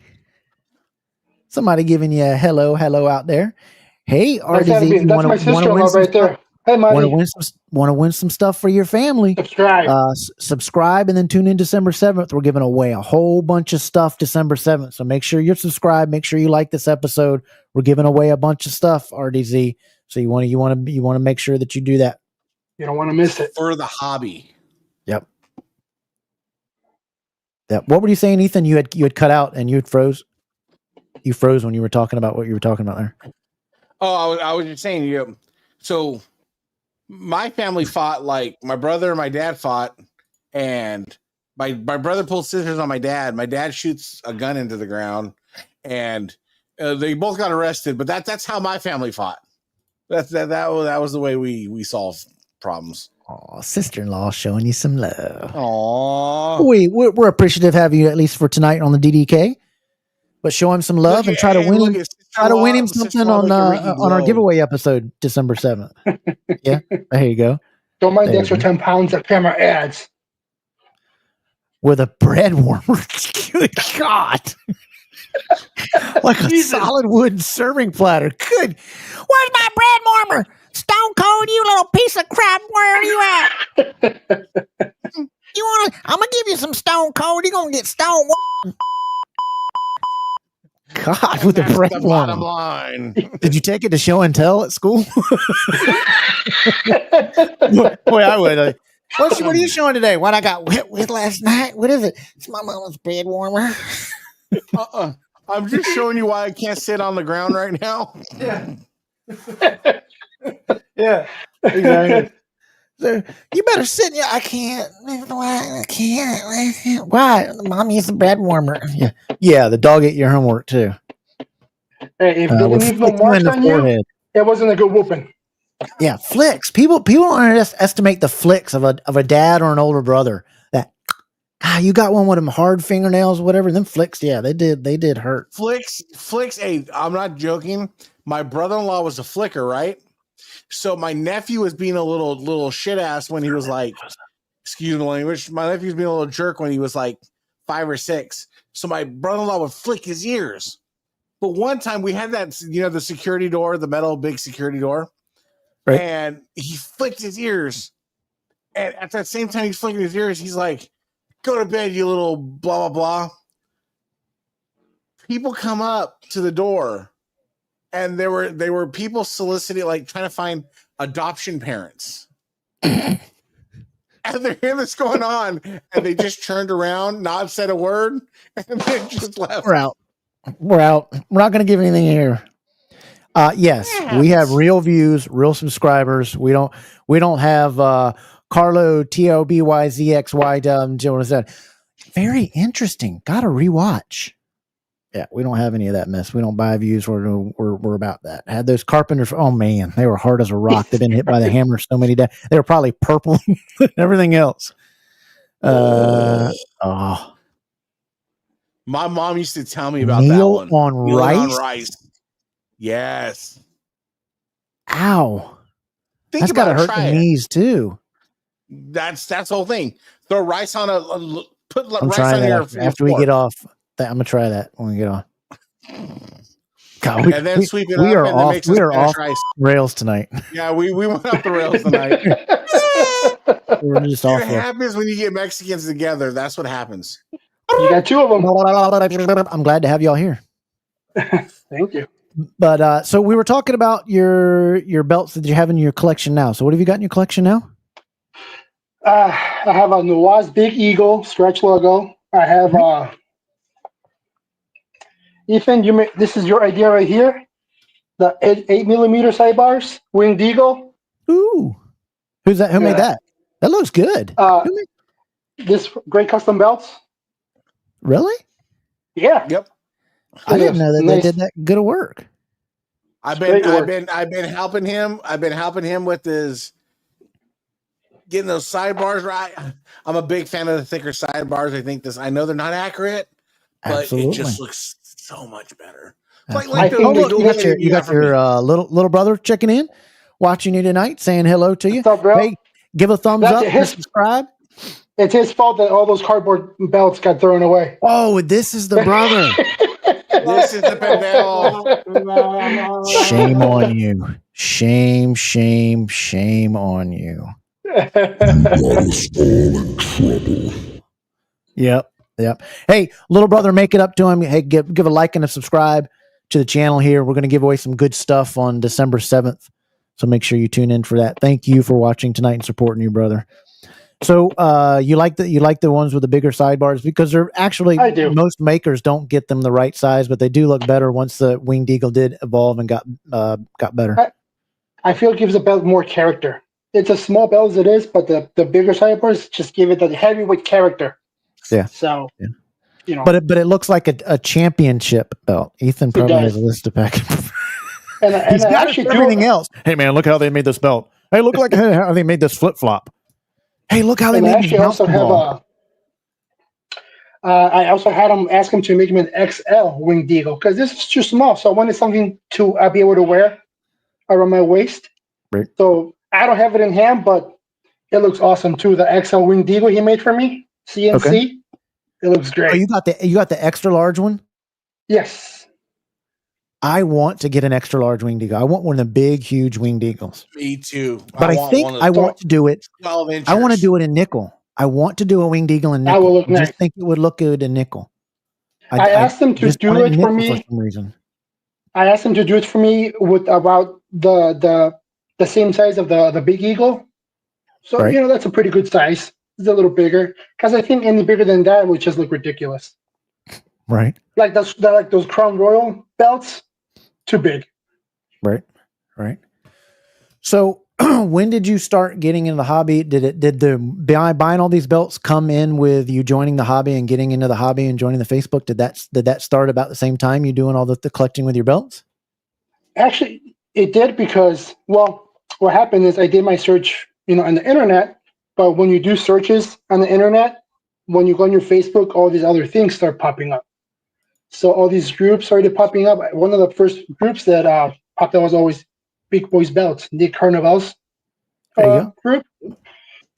Somebody giving you a hello out there. Hey, RDZ, that's my sister-in-law right there. Hey, Marty. Want to win some stuff for your family? Subscribe. Subscribe and then tune in December 7th. We're giving away a whole bunch of stuff December 7th. So make sure you're subscribed. Make sure you like this episode. We're giving away a bunch of stuff, RDZ. So you want to make sure that you do that. You don't want to miss it. For the hobby. Yep. What were you saying, Ethan? You had cut out and you froze. You froze when you were talking about what you were talking about there. Oh, I was just saying, so my family fought, like my brother and my dad fought, and my brother pulled scissors on my dad. My dad shoots a gun into the ground, and they both got arrested. But that's how my family fought. That was the way we solved problems. Oh, sister-in-law showing you some love. Aww. We're appreciative to have you at least for tonight on the DDK. But show him some love and try to win him something on our giveaway episode December 7th. Yeah, there you go. Don't mind the extra 10 pounds that Pamela adds. With a bread warmer. Good God. Like a solid wood serving platter. Good. Where's my bread warmer? Stone Cold, you little piece of crap. Where are you at? I'm going to give you some Stone Cold. You're going to get stone. God, with the bread warmer. Bottom line. Did you take it to show and tell at school? Boy, I would. What are you showing today? What I got wet with last night? What is it? It's my mama's bread warmer. I'm just showing you why I can't sit on the ground right now. Yeah. Yeah. Exactly. So, you better sit. I can't. I can't. Why? Mom used the bread warmer. Yeah. Yeah. The dog ate your homework too. Hey, if they didn't leave no marks on you, it wasn't a good whooping. Yeah, flicks. People don't underestimate the flicks of a dad or an older brother. That you got one with them hard fingernails, whatever. Them flicks, yeah, they did hurt. Flicks. Hey, I'm not joking. My brother-in-law was a flicker, right? So my nephew was being a little shit ass when he was like, excuse the language. My nephew was being a little jerk when he was like 5 or 6. So my brother-in-law would flick his ears. But one time we had that, the security door, the metal big security door. Right. And he flicked his ears. And at that same time he's flicking his ears, he's like, go to bed, you little blah, blah, blah. People come up to the door. And they were people soliciting, like trying to find adoption parents. And they're hearing this going on, and they just turned around, not said a word, and then just left. We're out. We're not going to give anything here. Yes, we have real views, real subscribers. We don't have Carlo TOBYZXY. Very interesting. Got to rewatch. Yeah, we don't have any of that mess. We don't buy views. We're about that. Had those carpenters. Oh man, they were hard as a rock. They've been hit by the hammer so many days. They were probably purple and everything else. My mom used to tell me about Meal that one. On rice. Yes. Ow. That's got to hurt the knees too. That's the whole thing. Throw rice on rice on here after we get off. I'm gonna try that when we get on. God, and then sweep it up, and then makes us off rice. rails tonight. Yeah, we went off the rails tonight. We're just What off. happens when you get Mexicans together? That's what happens. You got two of them. I'm glad to have y'all here. Thank you. But so we were talking about your belts that you have in your collection now. So what have you got in your collection now? I have a Noah's Big Eagle stretch logo. I have Ethan. This is your idea right here. The 8mm sidebars, Winged Eagle. Ooh, who's that? Who made that? That looks good. This Great Custom Belts. Really? Yeah. Yep. I didn't know that they did that good of work. I've been helping him. I've been helping him with his getting those sidebars right. I'm a big fan of the thicker sidebars. I know they're not accurate, but it just looks so much better. Like you got your little brother checking in, watching you tonight, saying hello to you. What's up, bro? Hey, give a thumbs up, subscribe. It's his fault that all those cardboard belts got thrown away. Oh, this is the brother. This is the pendejo. Shame on you. Shame on you. Yep. Hey, little brother, make it up to him. Hey, give a like and a subscribe to the channel here. We're going to give away some good stuff on December 7th. So make sure you tune in for that. Thank you for watching tonight and supporting you, brother. So you like the ones with the bigger sidebars because they're actually most makers don't get them the right size, but they do look better once the Winged Eagle did evolve and got better. I feel it gives the belt more character. It's a small belt as it is, but the bigger sidebars just give it that heavyweight character. Yeah. So you know, but it looks like a championship belt. Ethan probably has a list of package. and he's got actually everything else. Hey man, look how they made this belt. Hey, look like how they made this flip flop. Hey, look how they made this also have I also had him ask him to make him an XL Winged Eagle because this is too small. So I wanted something to be able to wear around my waist. Right. So I don't have it in hand, but it looks awesome too. The XL Winged Eagle he made for me, CNC. Okay. It looks great. Oh, you got the extra large one? Yes. I want to get an extra large Winged Eagle. I want one of the big, huge Winged Eagles. Me too. But I think I want to do it. 12 inches. I want to do it in nickel. I want to do a Winged Eagle in nickel. That will look nice. I just think it would look good in nickel. I asked him to do it for me. For some reason. I asked him to do it for me with about the same size of the Big Eagle. So, you know, that's a pretty good size. It's a little bigger. Because I think any bigger than that would just look ridiculous. Right. Like those Crown Royal belts. Too big. Right. So when did you start getting into the hobby? Did the buying all these belts come in with you joining the hobby and getting into the hobby and joining the Facebook? Did that start about the same time you doing all the collecting with your belts? Actually, it did because, well, what happened is I did my search, on the internet, but when you do searches on the internet, when you go on your Facebook, all these other things start popping up. So all these groups started popping up. One of the first groups that popped up was always Big Boys Belts, Nick Carnival's group.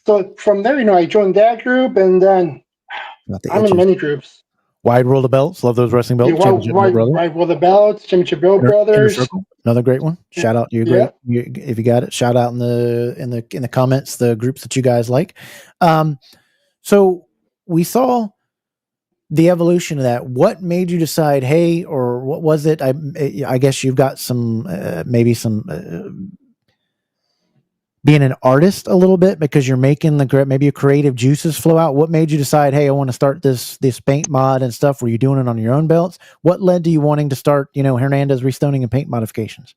So from there, I joined that group, and then I'm in many groups. Wide World of Belts, love those wrestling belts. Wide World of Belts, Championship Belt Brothers. Another great one. Shout out, you're great. If you got it, shout out in the comments the groups that you guys like. So we saw the evolution of that. What made you decide, hey, or what was it? I guess you've got some, maybe some, being an artist a little bit because you're making maybe your creative juices flow out. What made you decide, hey, I want to start this paint mod and stuff? Were you doing it on your own belts? What led to you wanting to start, Hernandez Restoning and paint modifications?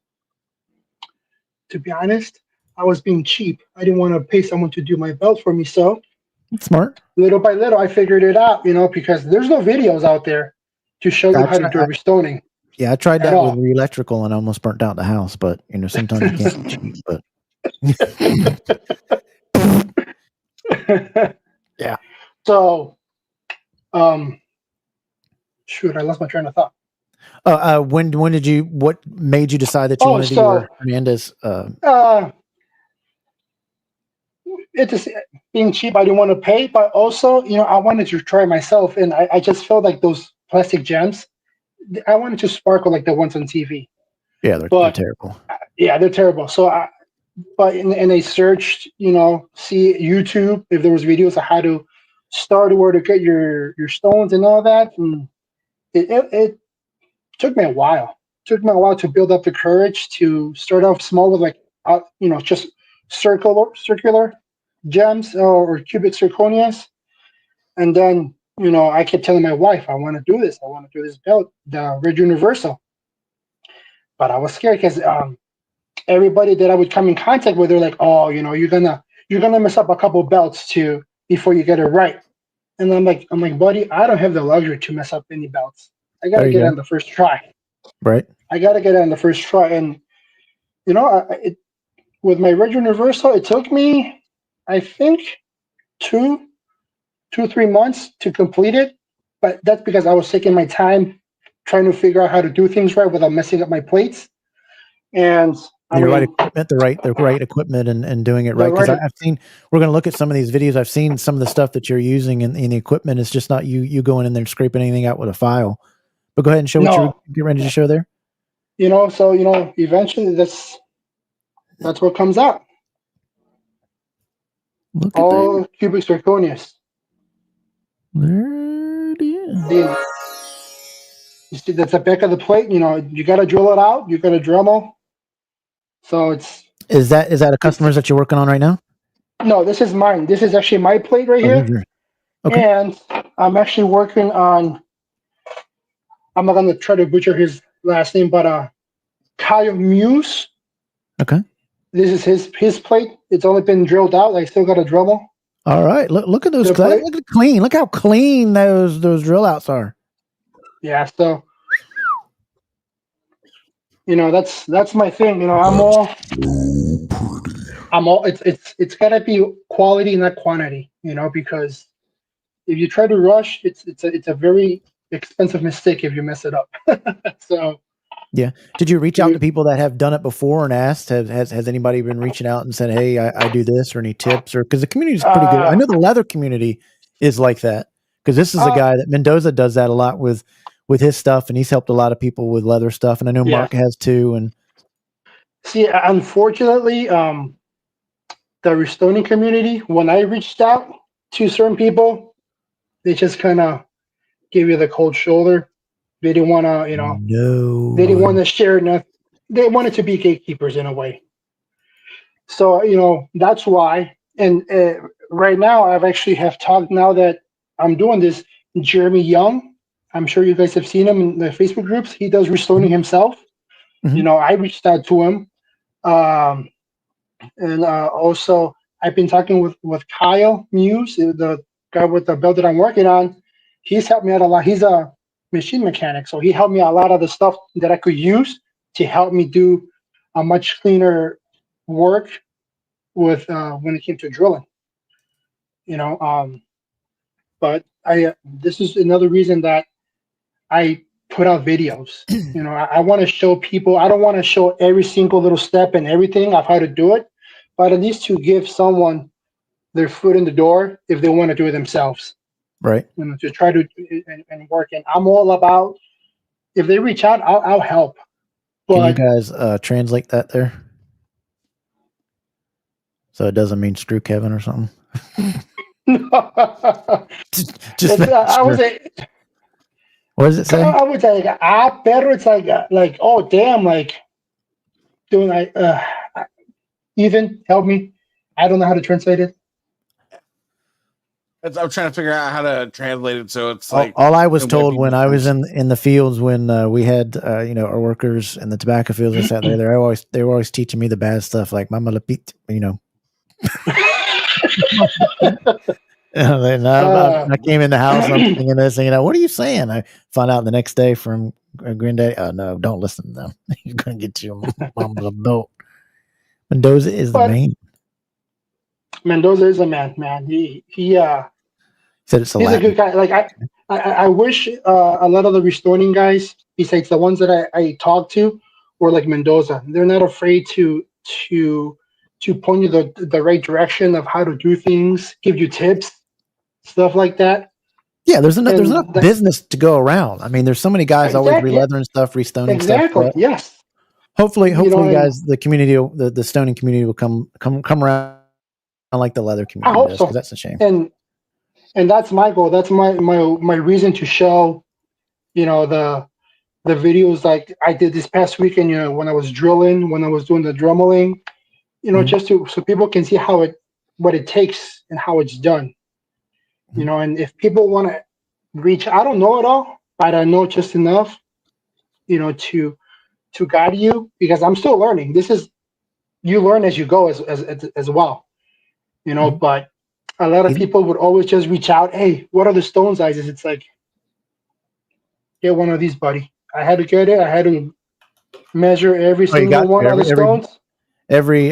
To be honest, I was being cheap. I didn't want to pay someone to do my belt for me. So that's smart. Little by little, I figured it out, because there's no videos out there to show you how to do restoning. Yeah, I tried that with re-electrical and almost burnt out the house, but sometimes you can't be cheap. But yeah. So, shoot, I lost my train of thought. What made you decide that you wanted to do Hernandez? It's just being cheap. I didn't want to pay, but also, I wanted to try myself, and I just felt like those plastic gems I wanted to sparkle like the ones on TV. Yeah, they're terrible. Yeah, they're terrible. So and I searched, see YouTube if there was videos of how to start or to get your stones and all that. And it took me a while. It took me a while to build up the courage to start off small with like just circular gems or cubic zirconias, and then I kept telling my wife I want to do this. I want to do this belt, the Red Universal, but I was scared because everybody that I would come in contact with, they're like, "Oh, you're gonna mess up a couple belts too before you get it right." And I'm like, buddy, I don't have the luxury to mess up any belts. I gotta get it on the first try. Right. I gotta get it on the first try, and with my Red Universal, it took me, I think, 3 months to complete it. But that's because I was taking my time trying to figure out how to do things right without messing up my plates. And the right equipment, the right equipment, and doing it right. Because I've seen, we're going to look at some of these videos. I've seen some of the stuff that you're using in the equipment. It's just not you going in there and scraping anything out with a file. But go ahead and show what you're getting ready to show there. So eventually that's what comes out. Look at all that. cubic zirconias. There it is. You see, that's the back of the plate. You got to drill it out. You got to Dremel. So is that a customer's that you're working on right now? No, this is mine. This is actually my plate right here. Okay. And I'm actually working on. I'm not gonna try to butcher his last name, but Kyle Muse. Okay. This is his plate. It's only been drilled out. I still got a Dremel. All right. Look at those. Look at clean. Look how clean those drill outs are. Yeah. So. That's my thing. I'm all. It's gotta be quality, not quantity. Because if you try to rush, it's a very expensive mistake if you mess it up. So. Yeah. Did you reach out to people that have done it before and asked? Has anybody been reaching out and said, "Hey, I do this," or any tips? Or because the community is pretty good. I know the leather community is like that, because this is a guy that Mendoza does that a lot with his stuff, and he's helped a lot of people with leather stuff, and I know Mark has too. And see, unfortunately, the restoning community, when I reached out to certain people, they just kind of gave you the cold shoulder. They didn't want to, they didn't want to share enough. They wanted to be gatekeepers in a way. So, that's why. And right now, I've actually have talked now that I'm doing this. Jeremy Young, I'm sure you guys have seen him in the Facebook groups. He does restoning himself. Mm-hmm. I reached out to him. And also, I've been talking with Kyle Muse, the guy with the belt that I'm working on. He's helped me out a lot. He's a machine mechanic, so he helped me a lot of the stuff that I could use to help me do a much cleaner work with when it came to drilling. But this is another reason that I put out videos. I want to show people. I don't want to show every single little step and everything of how to do it, but at least to give someone their foot in the door if they want to do it themselves. Right. To try to and work. And I'm all about, if they reach out, I'll help. But, can you guys translate that there? So it doesn't mean screw Kevin or something. just I would say. What does it say? I would say better. It's like oh damn, like doing Ethan, help me. I don't know how to translate it. I'm trying to figure out how to translate it. So it's all I was told when I was in the fields, when we had our workers in the tobacco fields and sat there, they were always teaching me the bad stuff, like Mama Lapit, I came in the house, I'm thinking this, and what are you saying? I found out the next day from Granddaddy. Oh no, don't listen to them. You're gonna get your mama's boat. Mendoza is the man. Mendoza is a man. He said it's he's a good guy. Like I wish a lot of the restoring guys, besides the ones that I talk to, were like Mendoza. They're not afraid to point you the right direction of how to do things, give you tips, stuff like that. Yeah, there's enough business to go around. I mean, there's so many guys always re-leathering stuff, restoning stuff. Exactly. Yes. Hopefully, guys, the community, the stoning community will come around like the leather community. I hope does, so. because that's a shame. And that's my goal. That's my reason to show, the videos like I did this past weekend. When I was drilling, when I was doing the drummeling, just so people can see what it takes and how it's done. And if people want to reach, I don't know it all, but I know just enough, to guide you, because I'm still learning. This is, you learn as you go as well, but a lot of people would always just reach out. Hey, what are the stone sizes? It's like, get one of these, buddy. I had to get it. I had to measure every single one of the stones. Everybody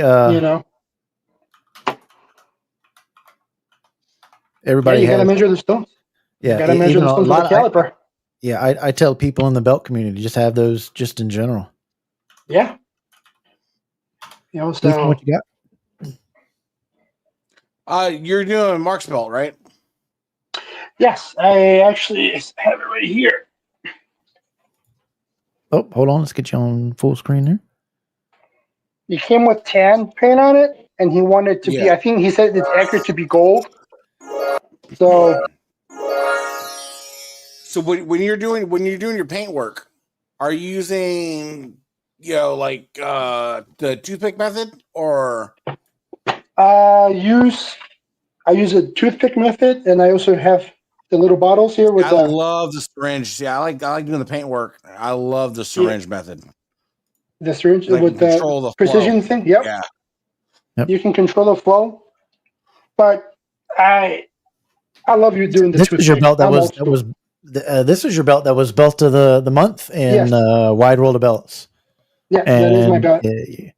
you got to measure the stones. Yeah, you got to measure the stones with a caliper. I tell people in the belt community, just have those just in general. Yeah. So Ethan, what you got? You're doing Mark's belt, right? Yes, I actually have it right here. Oh, hold on. Let's get you on full screen there. He came with tan paint on it, and he wanted to be, I think he said it's accurate to be gold. So when you're doing your paint work, are you using like the toothpick method, or I use a toothpick method, and I also have the little bottles here with. I love the syringe. Yeah, I like doing the paint work. I love the syringe method. The syringe with the precision thing. Yep. Yeah. Yep. You can control the flow, but I love you doing the this toothpick. Was your belt this was your belt that was belt of the month in Wide World of Belts. Yeah, that is my belt.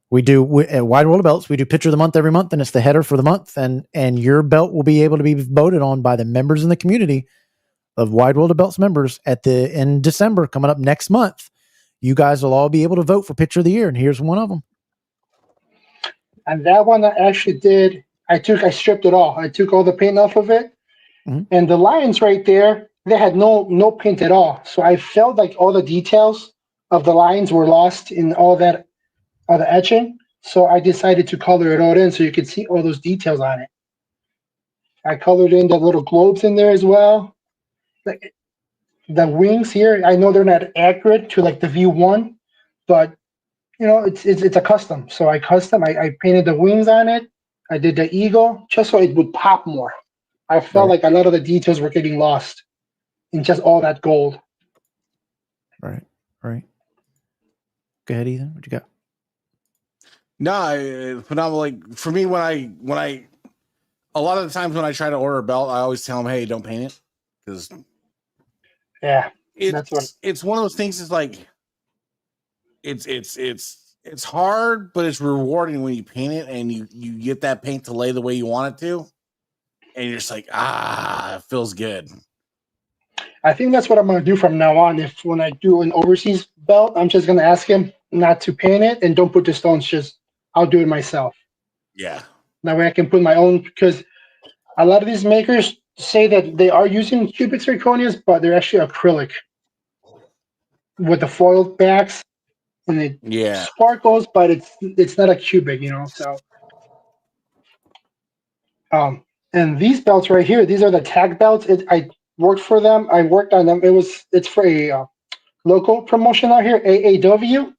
We do Wide World of Belts. We do Picture of the Month every month, and it's the header for the month. And your belt will be able to be voted on by the members in the community of Wide World of Belts members in December, coming up next month. You guys will all be able to vote for Picture of the Year, and here's one of them. And that one I actually did. I stripped it all. I took all the paint off of it, and the lines right there, they had no paint at all. So I felt like all the details of the lines were lost in all the etching. So I decided to color it all in so you could see all those details on it. I colored in the little globes in there as well. Like the wings here, I know they're not accurate to like the V1, but it's a custom. So I painted the wings on it. I did the eagle just so it would pop more. I felt like a lot of the details were getting lost in just all that gold. Right. Go ahead, Ethan. What you got? No, phenomenal. Like for me, when I a lot of the times when I try to order a belt, I always tell them, "Hey, don't paint it," because it's one of those things. It's like it's hard, but it's rewarding when you paint it and you get that paint to lay the way you want it to, and you're just like, it feels good. I think that's what I'm going to do from now on. When I do an overseas belt, I'm just going to ask him not to paint it and don't put the stones. I'll do it myself. Yeah. That way I can put my own, because a lot of these makers say that they are using cubic zirconias, but they're actually acrylic with the foiled backs, and it sparkles, but it's not a cubic, so. And these belts right here, these are the tag belts. I worked for them. I worked on them. It's for a local promotion out here, AAW,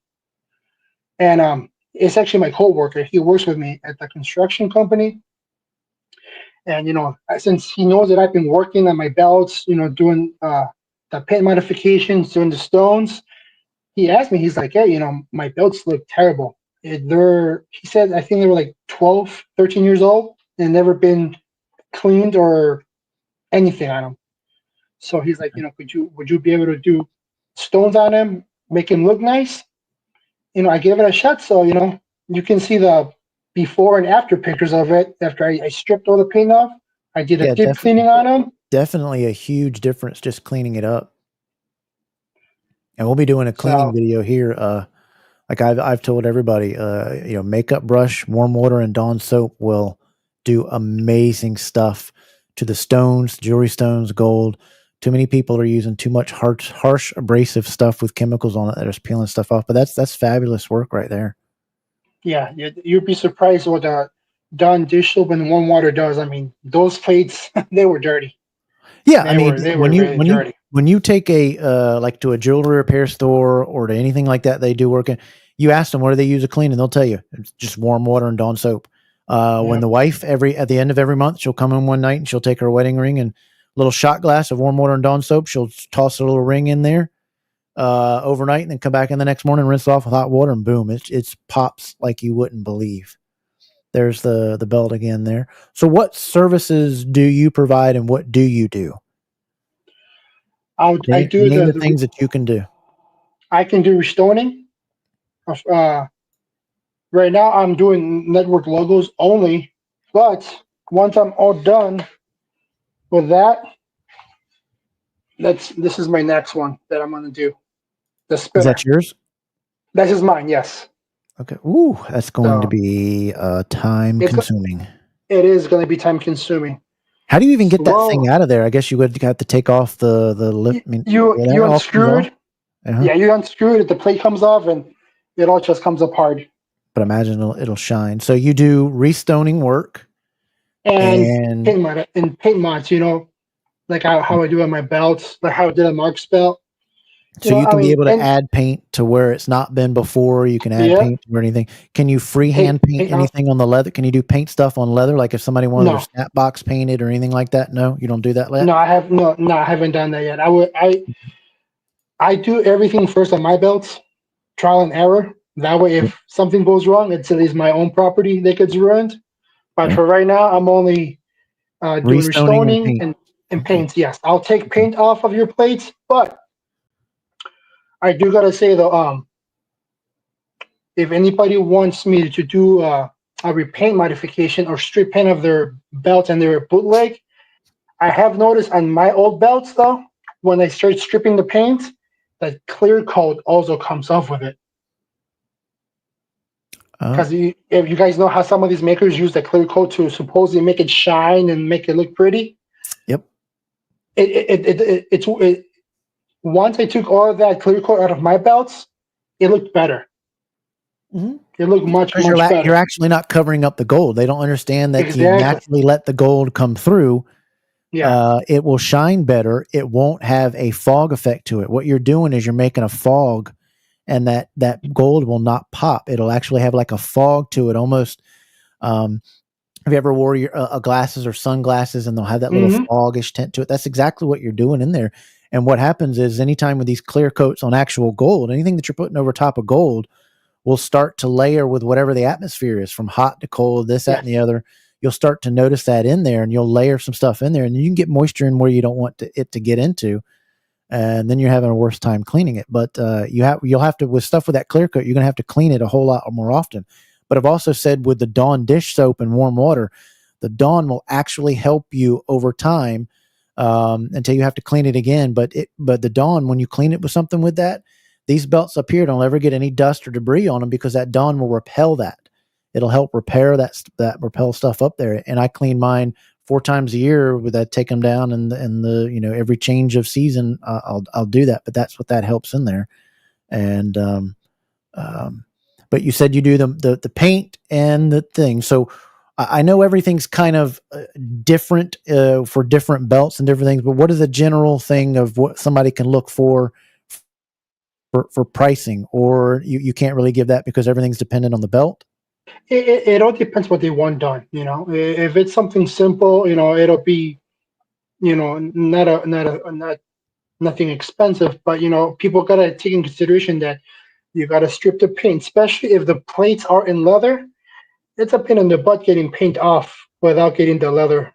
and it's actually my coworker. He works with me at the construction company, and since he knows that I've been working on my belts, doing the paint modifications, doing the stones, he asked me. He's like, "Hey, my belts look terrible." He said, I think they were like 12, 13 years old and never been cleaned or anything on them. So he's like, would you be able to do stones on him, make him look nice? I gave it a shot. So, you can see the before and after pictures of it. After I stripped all the paint off, I did a deep cleaning on him. Definitely a huge difference just cleaning it up. And we'll be doing a cleaning video here. Like I've told everybody, makeup brush, warm water, and Dawn soap will do amazing stuff to the stones, jewelry stones, gold, Too many people are using too much harsh abrasive stuff with chemicals on it that are peeling stuff off. But that's fabulous work right there. Yeah, you'd be surprised what Dawn dish soap and warm water does. I mean, those plates, they were dirty. Yeah, They were really dirty. When you take a like to a jewelry repair store or to anything like that, they do work in. You ask them what do they use to clean, and they'll tell you it's just warm water and Dawn soap. When the wife at the end of every month, she'll come in one night and she'll take her wedding ring and a little shot glass of warm water and Dawn soap. She'll toss a little ring in there overnight and then come back in the next morning, rinse it off with hot water, and boom, it's pops like you wouldn't believe. There's the belt again there. So what services do you provide and what do you do? I do the things that you can do. I can do restoning. Right now I'm doing network logos only, but once I'm all done with that, this is my next one that I'm gonna do. The spinner. Is that yours? That is mine, yes. Okay. Ooh, that's going to be time consuming. It is going to be time consuming. How do you even get that thing out of there? I guess you would have to take off the lip. You unscrew it. Yeah, you unscrew it. The plate comes off, and it all just comes apart. But imagine it'll shine. So you do restoning work and paint mods. You know, like how I do on my belts, like how I did on Mark's belt. So you can be able to add paint to where it's not been before. You can add paint or anything. Can you freehand paint anything on the leather? Can you do paint stuff on leather? Like if somebody wanted their snap box painted or anything like that? No, you don't do that yet? No, I haven't done that yet. I do everything first on my belts, trial and error. That way, if something goes wrong, it's at least my own property that gets ruined. But for right now, I'm only doing restoning and paints. Yes, I'll take paint off of your plates, but I do gotta say though, if anybody wants me to do a repaint modification or strip paint of their belt and their bootleg, I have noticed on my old belts though, when I start stripping the paint, that clear coat also comes off with it. Because if you guys know how some of these makers use the clear coat to supposedly make it shine and make it look pretty. Yep. It's once I took all of that clear coat out of my belts, it looked better. Mm-hmm. It looked much better. You're actually not covering up the gold. They don't understand that you naturally let the gold come through. Yeah. It will shine better. It won't have a fog effect to it. What you're doing is you're making a fog, and that gold will not pop. It'll actually have like a fog to it, almost. Have you ever wore your glasses or sunglasses, and they'll have that little foggish tint to it? That's exactly what you're doing in there. And what happens is anytime with these clear coats on actual gold, anything that you're putting over top of gold will start to layer with whatever the atmosphere is, from hot to cold, this, that, and the other. You'll start to notice that in there, and you'll layer some stuff in there, and you can get moisture in where you don't want it to get into. And then you're having a worse time cleaning it. But you'll have to, with stuff with that clear coat, you're going to have to clean it a whole lot more often. But I've also said with the Dawn dish soap and warm water, the Dawn will actually help you over time until you have to clean it again. But the Dawn, when you clean it with something with that, these belts up here don't ever get any dust or debris on them because that Dawn will repel that. It'll help repair that repel stuff up there. And I clean mine 4 times a year with that, take them down, and the every change of season, I'll do that. But that's what that helps in there. And but you said you do the paint and the thing. So I know everything's kind of different for different belts and different things, but what is the general thing of what somebody can look for pricing? Or you can't really give that because everything's dependent on the belt? It all depends what they want done. If it's something simple, it'll be, not nothing expensive, but people gotta take in consideration that you gotta strip the paint, especially if the plates are in leather. It's a pain in the butt getting paint off without getting the leather.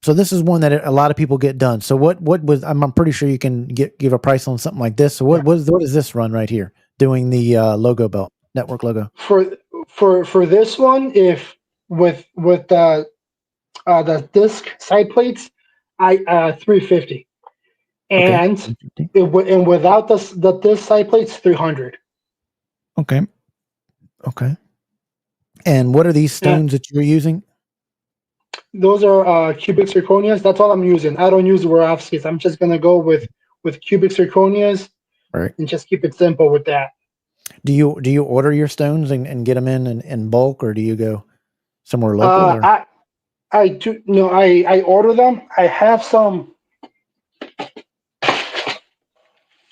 So this is one that a lot of people get done. So what was, I'm pretty sure you can give a price on something like this. So what does this run right here, doing the logo belt, network logo? For this one, if with the disc side plates, I $350, and and without the disc side plates, $300. Okay. And what are these stones that you're using? Those are cubic zirconias. That's all I'm using. I don't use Swarovskis. I'm just gonna go with cubic zirconias, right, and just keep it simple with that. Do you order your stones and get them in bulk, or do you go somewhere local? Or? I do no. I order them. I have some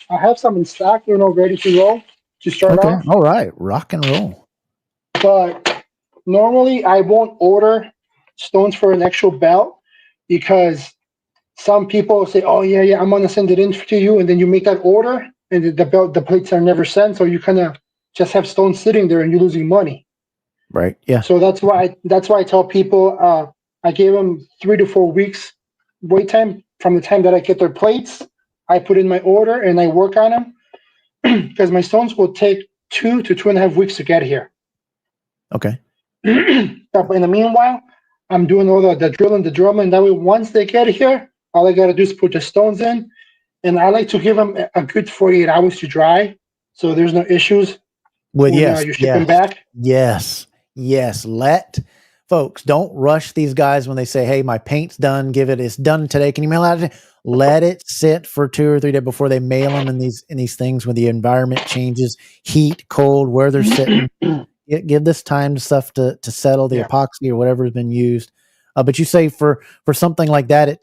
in stock, ready to roll to start Okay, off. all right, rock and roll. But normally I won't order stones for an actual belt because some people say, "Oh yeah, I'm gonna send it in to you," and then you make that order, and the plates are never sent, so you kind of just have stones sitting there and you're losing money. Right. Yeah. So that's why I tell people I gave them 3 to 4 weeks wait time from the time that I get their plates. I put in my order and I work on them because my stones will take 2 to 2.5 weeks to get here. Okay. But in the meanwhile, I'm doing all the drilling, the drumming. That way, once they get here, all I got to do is put the stones in. And I like to give them a good 48 hours to dry, so there's no issues when you ship them back. Yes. Let folks don't rush these guys when they say, "Hey, my paint's done. It's done today. Can you mail it out?" Let it sit for 2 or 3 days before they mail them in these things when the environment changes, heat, cold, where they're sitting. Give this time stuff to settle, the epoxy or whatever has been used. But you say for something like that, it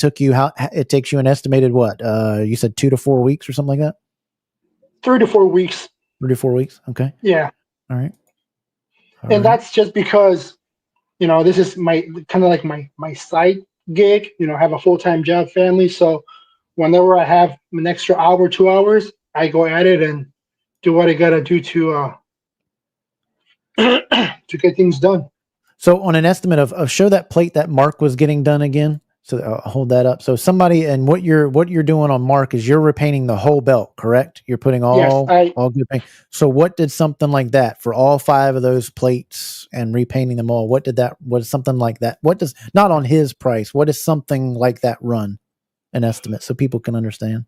takes you an estimated what? You said 2 to 4 weeks or something like that? 3 to 4 weeks. 3 to 4 weeks. Okay. Yeah. All right. And that's just because, this is my kind of like my side gig, I have a full-time job, family. So whenever I have an extra hour, 2 hours, I go at it and do what I got to do to to get things done. So on an estimate of show that plate that Mark was getting done again. So hold that up. So somebody, and what you're doing on Mark is you're repainting the whole belt, correct? You're putting all good paint. So what did something like that for all 5 of those plates and repainting them all? What is something like that? What does, not on his price, what does something like that run? An estimate so people can understand.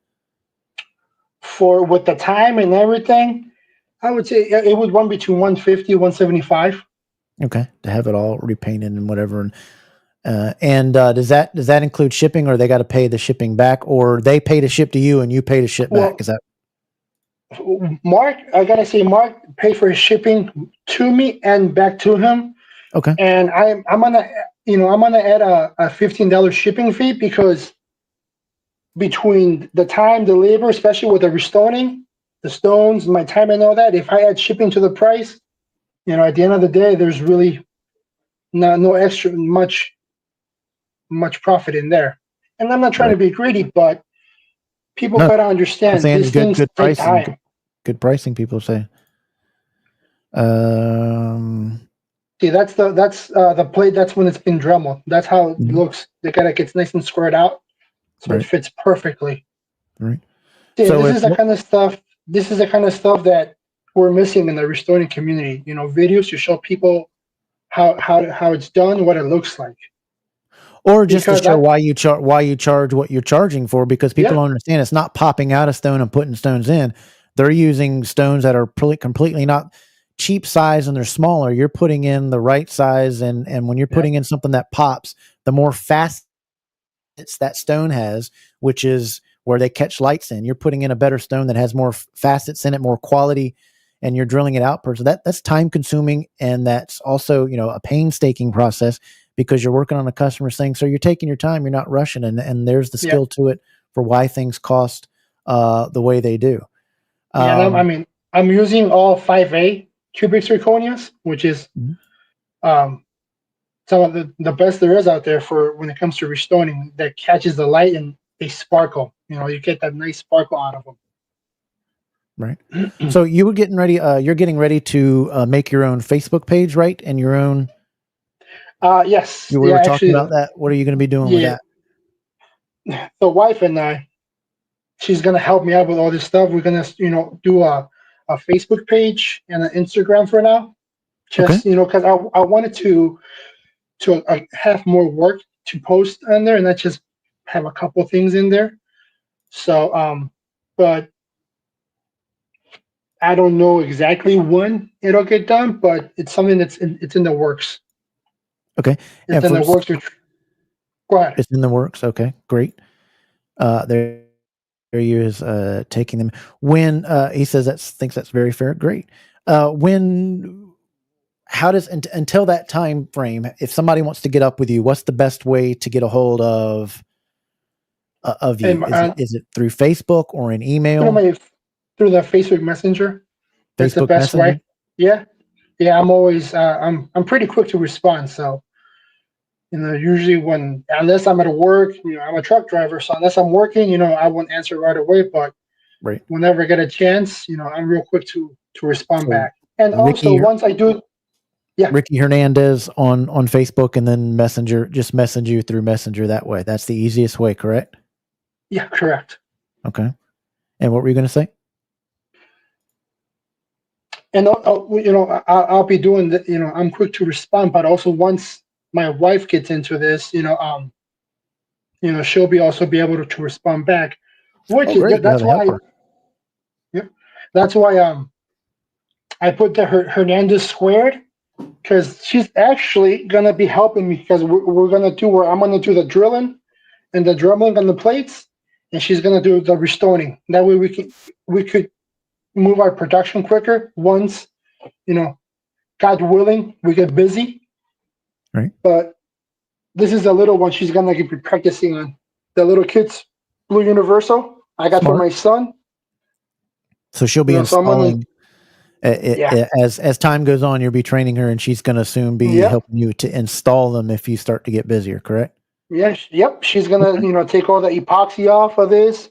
With the time and everything, I would say it would run between 150, 175. Okay. To have it all repainted and whatever. And does that include shipping, or they got to pay the shipping back, or they pay to ship to you and you pay to ship back? Is that Mark? I gotta say, Mark paid for his shipping to me and back to him. Okay. And I'm gonna add a $15 shipping fee because between the time, the labor, especially with the restoning, the stones, my time and all that, if I add shipping to the price, at the end of the day, there's really no extra much profit in there. And I'm not trying to be greedy, but people gotta understand these things good take pricing. time. Good pricing, people say. See, that's the plate. That's when it's been Dremel. That's how it looks. It gets nice and squared out, so it fits perfectly. Right. See, so this is the kind of stuff. This is the kind of stuff that we're missing in the restoring community. Videos to show people how it's done, what it looks like. Or just to show why you charge what you're charging for, because people don't understand it's not popping out a stone and putting stones in. They're using stones that are completely not cheap size and they're smaller. You're putting in the right size, and when you're putting in something that pops, the more facets that stone has, which is where they catch lights in. You're putting in a better stone that has more facets in it, more quality, and you're drilling it out. So that's time consuming, and that's also a painstaking process, because you're working on a customer's thing. So you're taking your time, you're not rushing, and there's the skill to it for why things cost the way they do. I'm using all 5A cubic zirconias, which is some of the best there is out there for when it comes to restoring, that catches the light and they sparkle. You get that nice sparkle out of them. Right. So you were getting ready, you're getting ready to make your own Facebook page, right? And your own... yes. You were talking about that. What are you going to be doing with that? The wife and I, she's going to help me out with all this stuff. We're going to, do a Facebook page and an Instagram for now. Just, because I wanted to have more work to post on there and not just have a couple things in there. So, but I don't know exactly when it'll get done, but it's something it's in the works. Okay. It's in the works. Go ahead. It's in the works. Okay, great. There he is taking them. When he says thinks that's very fair. Great. How does until that time frame? If somebody wants to get up with you, what's the best way to get a hold of you? Is it through Facebook or an email? Through the Facebook Messenger. That's the best way. Yeah. I'm always I'm pretty quick to respond. So, usually unless I'm at work, I'm a truck driver, so unless I'm working, I won't answer right away. But whenever I get a chance, I'm real quick to respond back. And also, once I do, Ricky Hernandez on Facebook, and then Messenger, just message you through Messenger that way. That's the easiest way, correct? Yeah, correct. Okay. And what were you going to say? And I'll be doing that. I'm quick to respond, but also once my wife gets into this, she'll also be able to respond back. That's why. Yep. That's why I put the Hernandez squared, because she's actually gonna be helping me, because we're gonna do where I'm gonna do the drilling and the drumming on the plates, and she's gonna do the restoning. That way we could move our production quicker once, God willing, we get busy. Right. But this is a little one she's gonna be practicing on. The little kids Blue Universal I got for my son. So she'll be installing. As time goes on, you'll be training her, and she's going to soon be helping you to install them if you start to get busier, correct? Yes. Yep. She's going to, take all the epoxy off of this,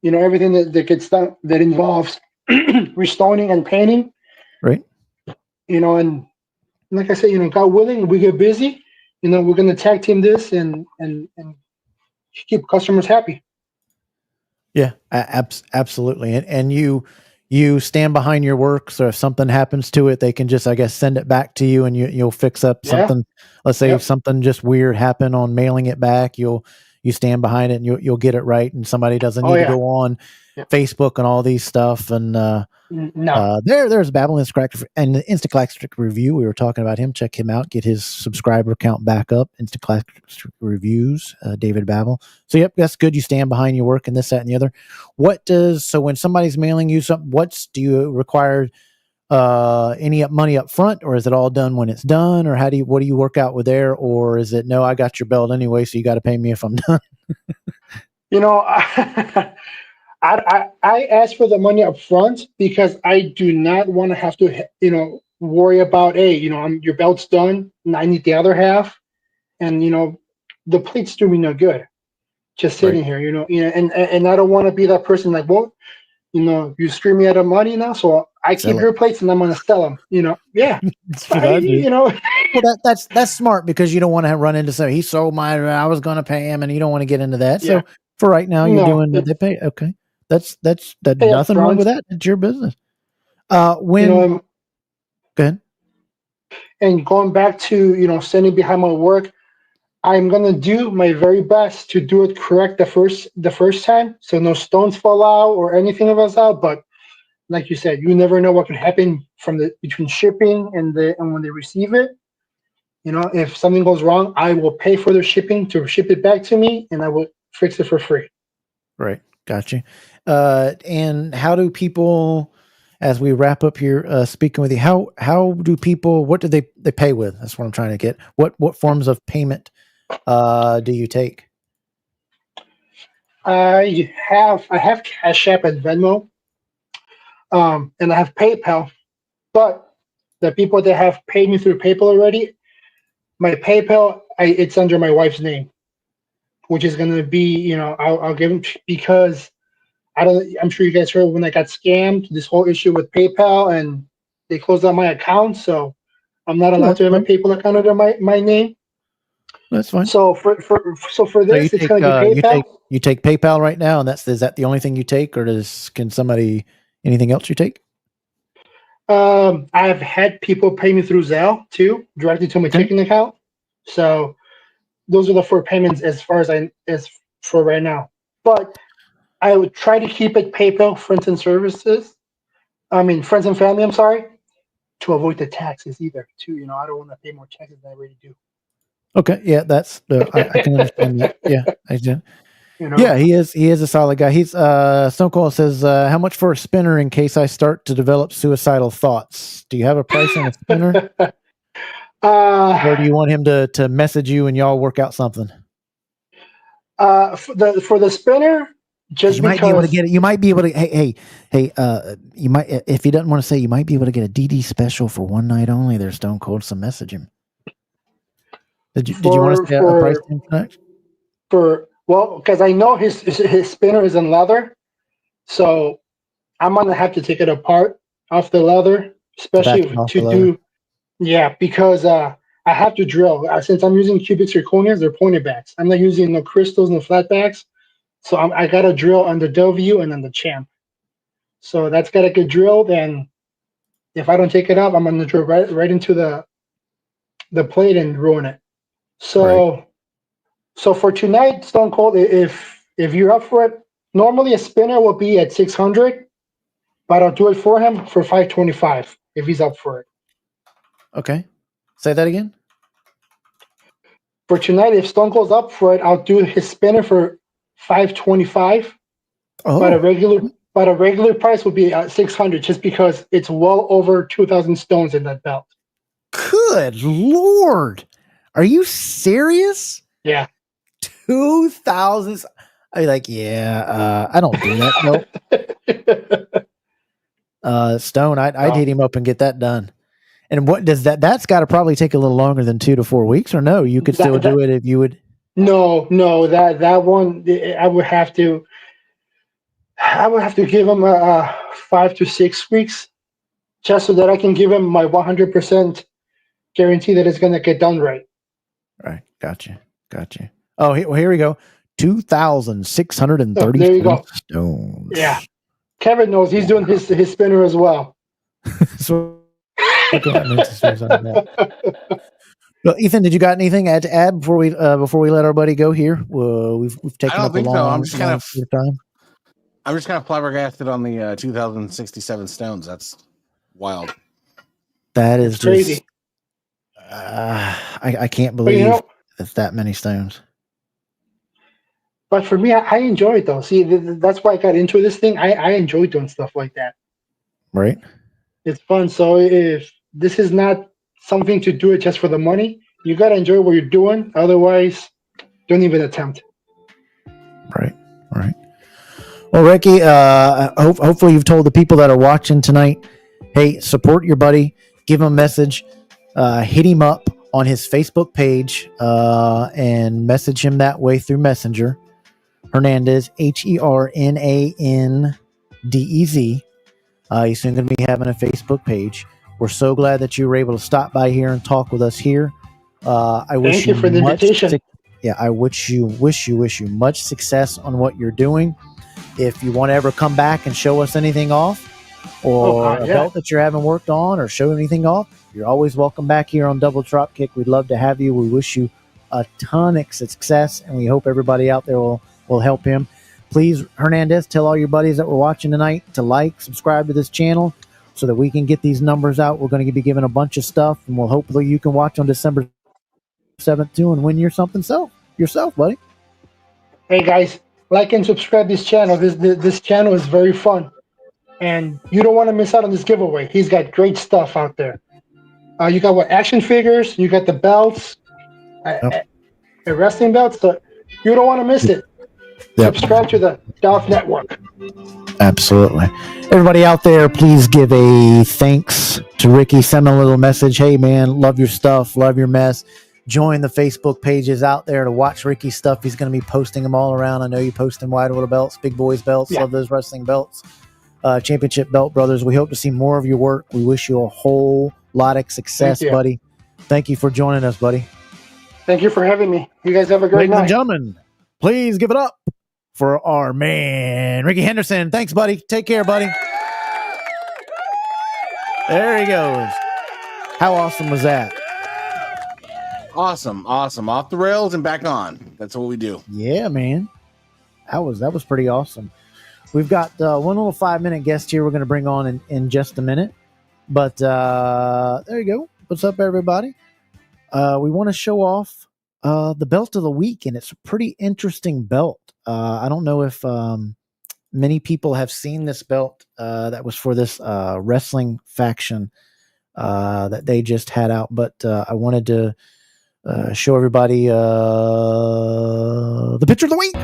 everything that gets done that involves restoning and painting. Right. And like I said, God willing, we get busy, we're going to tag team this and keep customers happy. Yeah, absolutely. And you stand behind your work, so if something happens to it, they can just, I guess, send it back to you, and you'll fix up something. Let's say if something just weird happened on mailing it back, you stand behind it, and you'll get it right, and somebody doesn't need to go on Facebook and all these stuff. And there's Babel and the Instaclassic Review. We were talking about him. Check him out. Get his subscriber count back up. Instaclassic Reviews, David Babel. So yep, that's good. You stand behind your work and this, that, and the other. So when somebody's mailing you something, do you require any money up front, or is it all done when it's done, or what do you work out with there, or is it no, I got your belt anyway, so you got to pay me if I'm done? I ask for the money up front because I do not want to have to, worry about, your belt's done and I need the other half. And, the plates do me no good just sitting here, and I don't want to be that person like, well, you scream me out of money now, so I keep your plates and I'm going to sell them, Yeah. That's what I do. Well, that's smart, because you don't want to run into something. He sold mine, I was going to pay him, and you don't want to get into that. So for right now, you're doing they pay. Okay. That's nothing wrong with that. It's your business. Go ahead. And going back to, standing behind my work, I'm going to do my very best to do it correct the first time. So no stones fall out or anything of us out. But like you said, you never know what can happen between shipping and when they receive it. If something goes wrong, I will pay for the shipping to ship it back to me, and I will fix it for free. Right. Gotcha. And how do people, as we wrap up here, speaking with you, how do people, what do they pay with? That's what I'm trying to get. What forms of payment do you take? I have Cash App and Venmo, and I have PayPal. But the people that have paid me through PayPal already, my PayPal, it's under my wife's name, which is going to be, I'll give them, because I'm sure you guys heard when I got scammed, this whole issue with PayPal, and they closed down my account. So I'm not allowed to have my PayPal account under my name. That's fine. So for this, it's going to be PayPal. You take PayPal right now, and is that the only thing you take, or anything else you take? I've had people pay me through Zelle too, directly to my checking account. So those are the 4 payments as far as for right now. But I would try to keep it PayPal, friends and family. I'm sorry, to avoid the taxes either. Too, I don't want to pay more taxes than I already do. Okay, yeah, that's I can understand that. Yeah, I do. You know? Yeah, he is a solid guy. He's Stone Cold says, how much for a spinner in case I start to develop suicidal thoughts? Do you have a price on a spinner? Or do you want him to message you and y'all work out something? For the spinner, just you might be able to get it. You might be able to. Hey. You might, if he doesn't want to say, you might be able to get a DD special for one night only. There's Stone Cold. So message him. Did you want to say a price tonight? Because I know his spinner is in leather, so I'm gonna have to take it apart off the leather, especially to do. Yeah, because I have to drill. Since I'm using cubic zirconias, they're pointed backs. I'm not using no crystals, no flat backs. So I got to drill on the W and on the champ. So that's got to get drilled. And if I don't take it up, I'm going to drill right into the plate and ruin it. So So for tonight, Stone Cold, if you're up for it, normally a spinner will be at 600, but I'll do it for him for 525 if he's up for it. Okay. Say that again. For tonight, if Stone Cold's up for it, I'll do his spinner for 525. Oh. But a regular price would be 600 just because it's well over 2,000 stones in that belt. Good Lord. Are you serious? Yeah. 2,000. I'm like, I don't do that. Nope. Stone, I'd hit him up and get that done. And what does that's got to probably take a little longer than 2 to 4 weeks, or no? You could still do it if you would. No, that one I would have to give him 5 to 6 weeks, just so that I can give him my 100% guarantee that it's going to get done right. Right, gotcha. Oh, here we go. 2,633 there you go. stones. Yeah, Kevin knows he's doing his spinner as well. So. Well, Ethan, did you got anything to add before we let our buddy go here? We've taken up a long, I'm just kind of time. I'm just kind of flabbergasted on the 2,067 stones. That's wild. That is crazy. I can't believe it's that many stones. But for me, I enjoy it though. See, that's why I got into this thing. I enjoy doing stuff like that. Right. It's fun. So if this is not something to do it just for the money, you got to enjoy what you're doing. Otherwise, don't even attempt. Right. Well, Ricky, hopefully you've told the people that are watching tonight, hey, support your buddy, give him a message, hit him up on his Facebook page, and message him that way through Messenger. Hernandez, HERNANDEZ. He's soon going to be having a Facebook page. We're so glad that you were able to stop by here and talk with us here. I wish you for the invitation. I wish you much success on what you're doing. If you want to ever come back and show us anything off, or a belt that you're having worked on, or show anything off, you're always welcome back here on Double Dropkick. We'd love to have you. We wish you a ton of success, and we hope everybody out there will help him. Please, Hernandez, tell all your buddies that were watching tonight to like, subscribe to this channel so that we can get these numbers out. We're going to be giving a bunch of stuff, and hopefully you can watch on December 7th too and win yourself, buddy. Hey guys, like and subscribe this channel. This channel is very fun, and you don't want to miss out on this giveaway. He's got great stuff out there. You got action figures, you got the belts, the wrestling belts. So you don't want to miss it. Yep. Subscribe to the Dolph Network. Absolutely. Everybody out there, please give a thanks to Ricky. Send him a little message. Hey, man, love your stuff. Love your mess. Join the Facebook pages out there to watch Ricky's stuff. He's going to be posting them all around. I know you post them wide world belts, big boys belts. Love those wrestling belts. Championship belt brothers. We hope to see more of your work. We wish you a whole lot of success, buddy. Thank you for joining us, buddy. Thank you for having me. You guys have a great night. Ladies and gentlemen, please give it up for our man, Ricky Henderson. Thanks, buddy. Take care, buddy. There he goes. How awesome was that? Awesome. Off the rails and back on. That's what we do. Yeah, man. That was pretty awesome. We've got one little 5-minute guest here we're going to bring on in just a minute. But there you go. What's up, everybody? We want to show off the belt of the week, and it's a pretty interesting belt. I don't know if many people have seen this belt that was for this wrestling faction that they just had out, but I wanted to show everybody the picture of the week.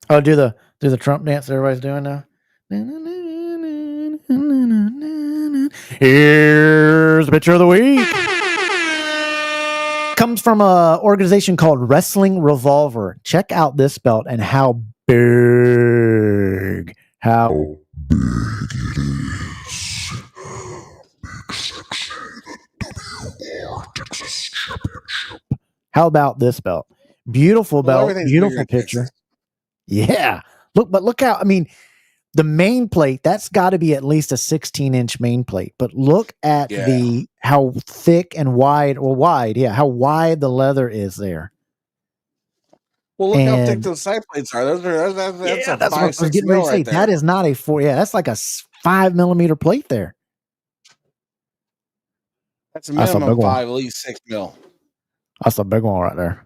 Oh, do the Trump dance that everybody's doing now. Here's the picture of the week. Comes from an organization called Wrestling Revolver. Check out this belt and how big it is. How about this belt? Beautiful belt, beautiful picture. Yeah. Look how, I mean, the main plate, that's got to be at least a 16-inch main plate. But look at how thick and wide, how wide the leather is there. Well, look how thick those side plates are. That's what I was getting ready to say. That is not a 4. Yeah, that's like a 5 millimeter plate there. That's a minimum 5, at least 6 mil. That's a big one right there.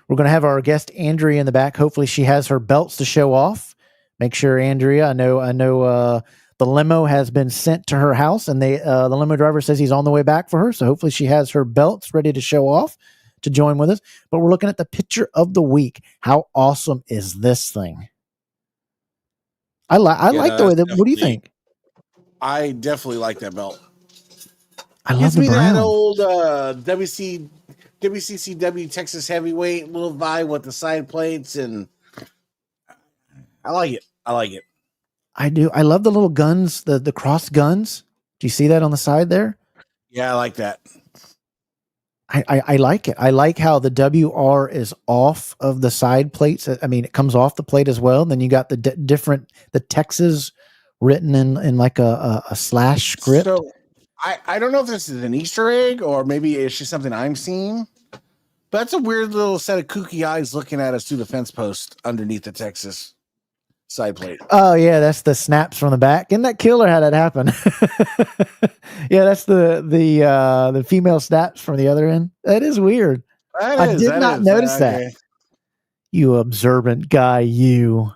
We're going to have our guest Andrea in the back. Hopefully she has her belts to show off. Make sure, Andrea, I know the limo has been sent to her house, and the limo driver says he's on the way back for her. So hopefully she has her belts ready to show off to join with us. But we're looking at the picture of the week. How awesome is this thing? I like the way that. What do you think? I definitely like that belt. I love the brown. That old WCCW Texas heavyweight little vibe with the side plates, and I like it. I do. I love the little guns, the cross guns. Do you see that on the side there? Yeah, I like that. I like it. I like how the WR is off of the side plates. I mean, it comes off the plate as well. Then you got the the Texas written in like a slash script. So I don't know if this is an Easter egg or maybe it's just something I'm seeing, but that's a weird little set of kooky eyes looking at us through the fence post underneath the Texas side plate. Oh yeah, that's the snaps from the back. Isn't that killer how that happened? Yeah, that's the female snaps from the other end. That is weird. I did not notice that. You observant guy, you.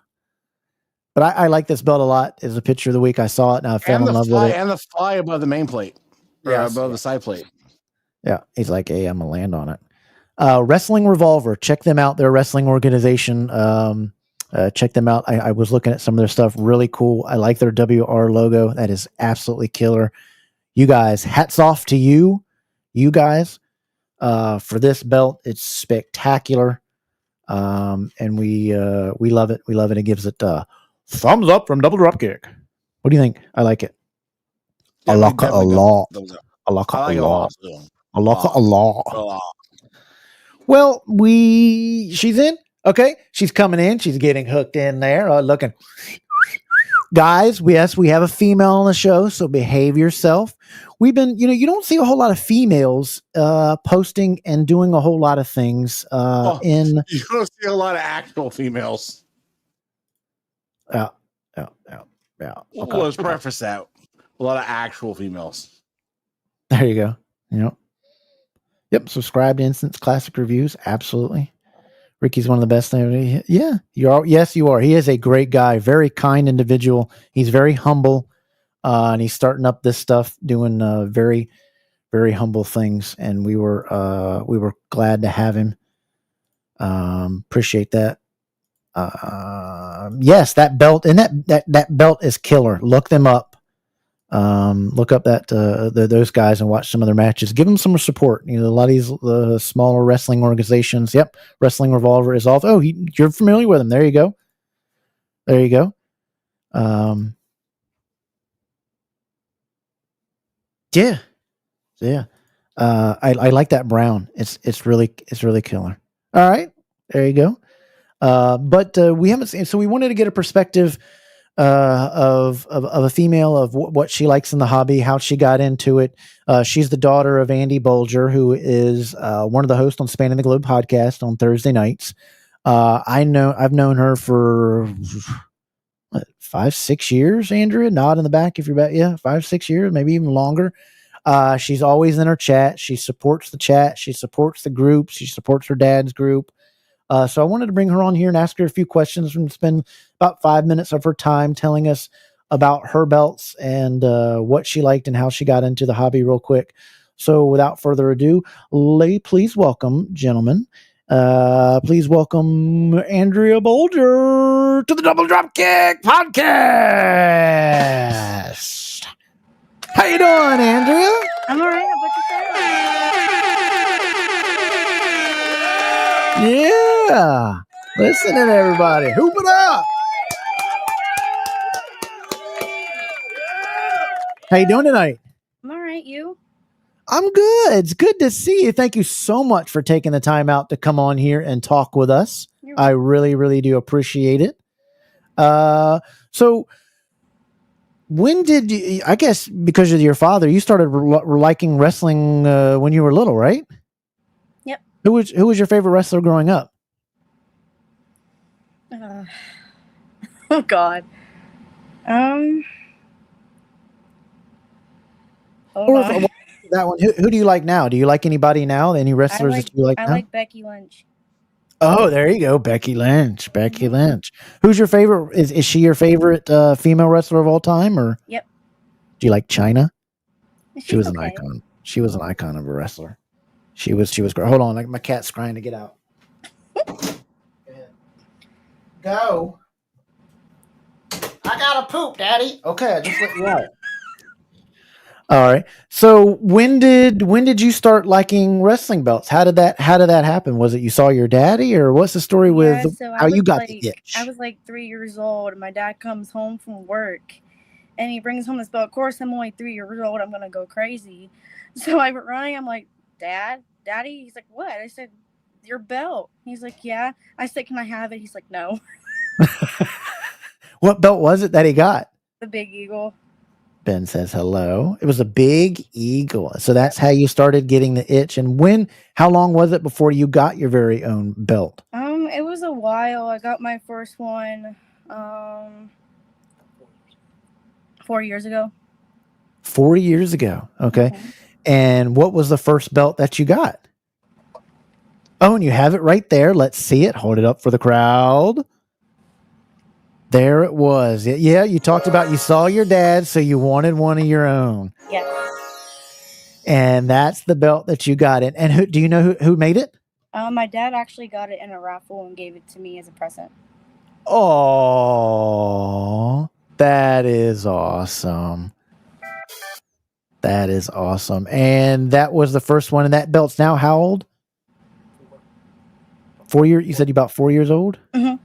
But I like this belt a lot. It's a picture of the week. I saw it and I fell in love with it. And the fly above the main plate. Yeah, above the side plate. Yeah. He's like, hey, I'm gonna land on it. Wrestling Revolver. Check them out. They're a wrestling organization. Check them out. I was looking at some of their stuff. Really cool. I like their WR logo. That is absolutely killer. You guys, hats off to you guys, for this belt. It's spectacular. And we love it. We love it. It gives it thumbs up from Double Dropkick. What do you think? I like it. I like it a lot. I like it a lot. I like it a lot. Well, she's in. Okay, she's coming in. She's getting hooked in there. Looking, guys. Yes, we have a female on the show, so behave yourself. We've been, you don't see a whole lot of females posting and doing a whole lot of things. You don't see a lot of actual females. Yeah. Okay. Well, let's preface that. A lot of actual females. There you go. Yep. Subscribe to Instance Classic Reviews. Absolutely. Ricky's one of the best things. Yeah, you are. Yes, you are. He is a great guy, very kind individual. He's very humble, and he's starting up this stuff, doing very, very humble things. And we were glad to have him. Appreciate that. Yes, that belt and that belt is killer. Look them up. Look up those guys and watch some of their matches. Give them some support. A lot of these smaller wrestling organizations. Yep, Wrestling Revolver is all. Oh, you're familiar with them. There you go. Yeah. I like that brown. It's really killer. All right, there you go. But we haven't seen. So we wanted to get a perspective of a female, of what she likes in the hobby, how she got into it. She's the daughter of Andy BOLDGER, who is one of the hosts on Spanning the Globe podcast on Thursday nights. I've known her for 5-6 years. Andrea, nod in the back if you're back. Yeah, 5-6 years, maybe even longer. She's always in her chat. She supports the chat. She supports the group. She supports her dad's group. So I wanted to bring her on here and ask her a few questions and spend about 5 minutes of her time telling us about her belts and what she liked and how she got into the hobby real quick. So without further ado, please welcome, gentlemen. Please welcome Andrea BOLDGER to the Double Dropkick Podcast. How you doing, Andrea? I'm all right. How about yourself? Yeah. Listening, everybody. Hoop it up. How you doing tonight? I'm all right. You? I'm good. It's good to see you. Thank you so much for taking the time out to come on here and talk with us. I really, really do appreciate it. So when did you, I guess because of your father, you started liking wrestling when you were little, right? Yep. Who was your favorite wrestler growing up? Oh God. That one. Who do you like now? Do you like anybody now? Any wrestlers that you like now? I like Becky Lynch. Oh, there you go, Becky Lynch. Becky Lynch. Who's your favorite? Is she your favorite female wrestler of all time, or? Yep. Do you like Chyna? She was okay. an icon. She was an icon of a wrestler. She was great. Hold on, my cat's trying to get out. Go. I gotta poop, Daddy. Okay, I just let you out. All right. So when did you start liking wrestling belts? How did that happen? Was it you saw your daddy, or what's the story with how you got the itch? I was like 3 years old, and my dad comes home from work, and he brings home this belt. Of course, I'm only 3 years old. I'm gonna go crazy. So I went running. I'm like, Daddy. He's like, what? I said, your belt. He's like, yeah. I said, can I have it? He's like, no. What belt was it that he got? The Big Eagle. Ben says hello. It was a Big Eagle. So that's how you started getting the itch. And how long was it before you got your very own belt? It was a while. I got my first one 4 years ago. 4 years ago. Okay. Mm-hmm. And what was the first belt that you got? Oh, and you have it right there. Let's see it. Hold it up for the crowd. There it was. Yeah, you talked about you saw your dad, so you wanted one of your own. Yeah. And that's the belt that you got. And do you know who made it? My dad actually got it in a raffle and gave it to me as a present. Oh, that is awesome. That is awesome. And that was the first one. And that belt's now how old? 4 years. You said you're about 4 years old? Mm-hmm.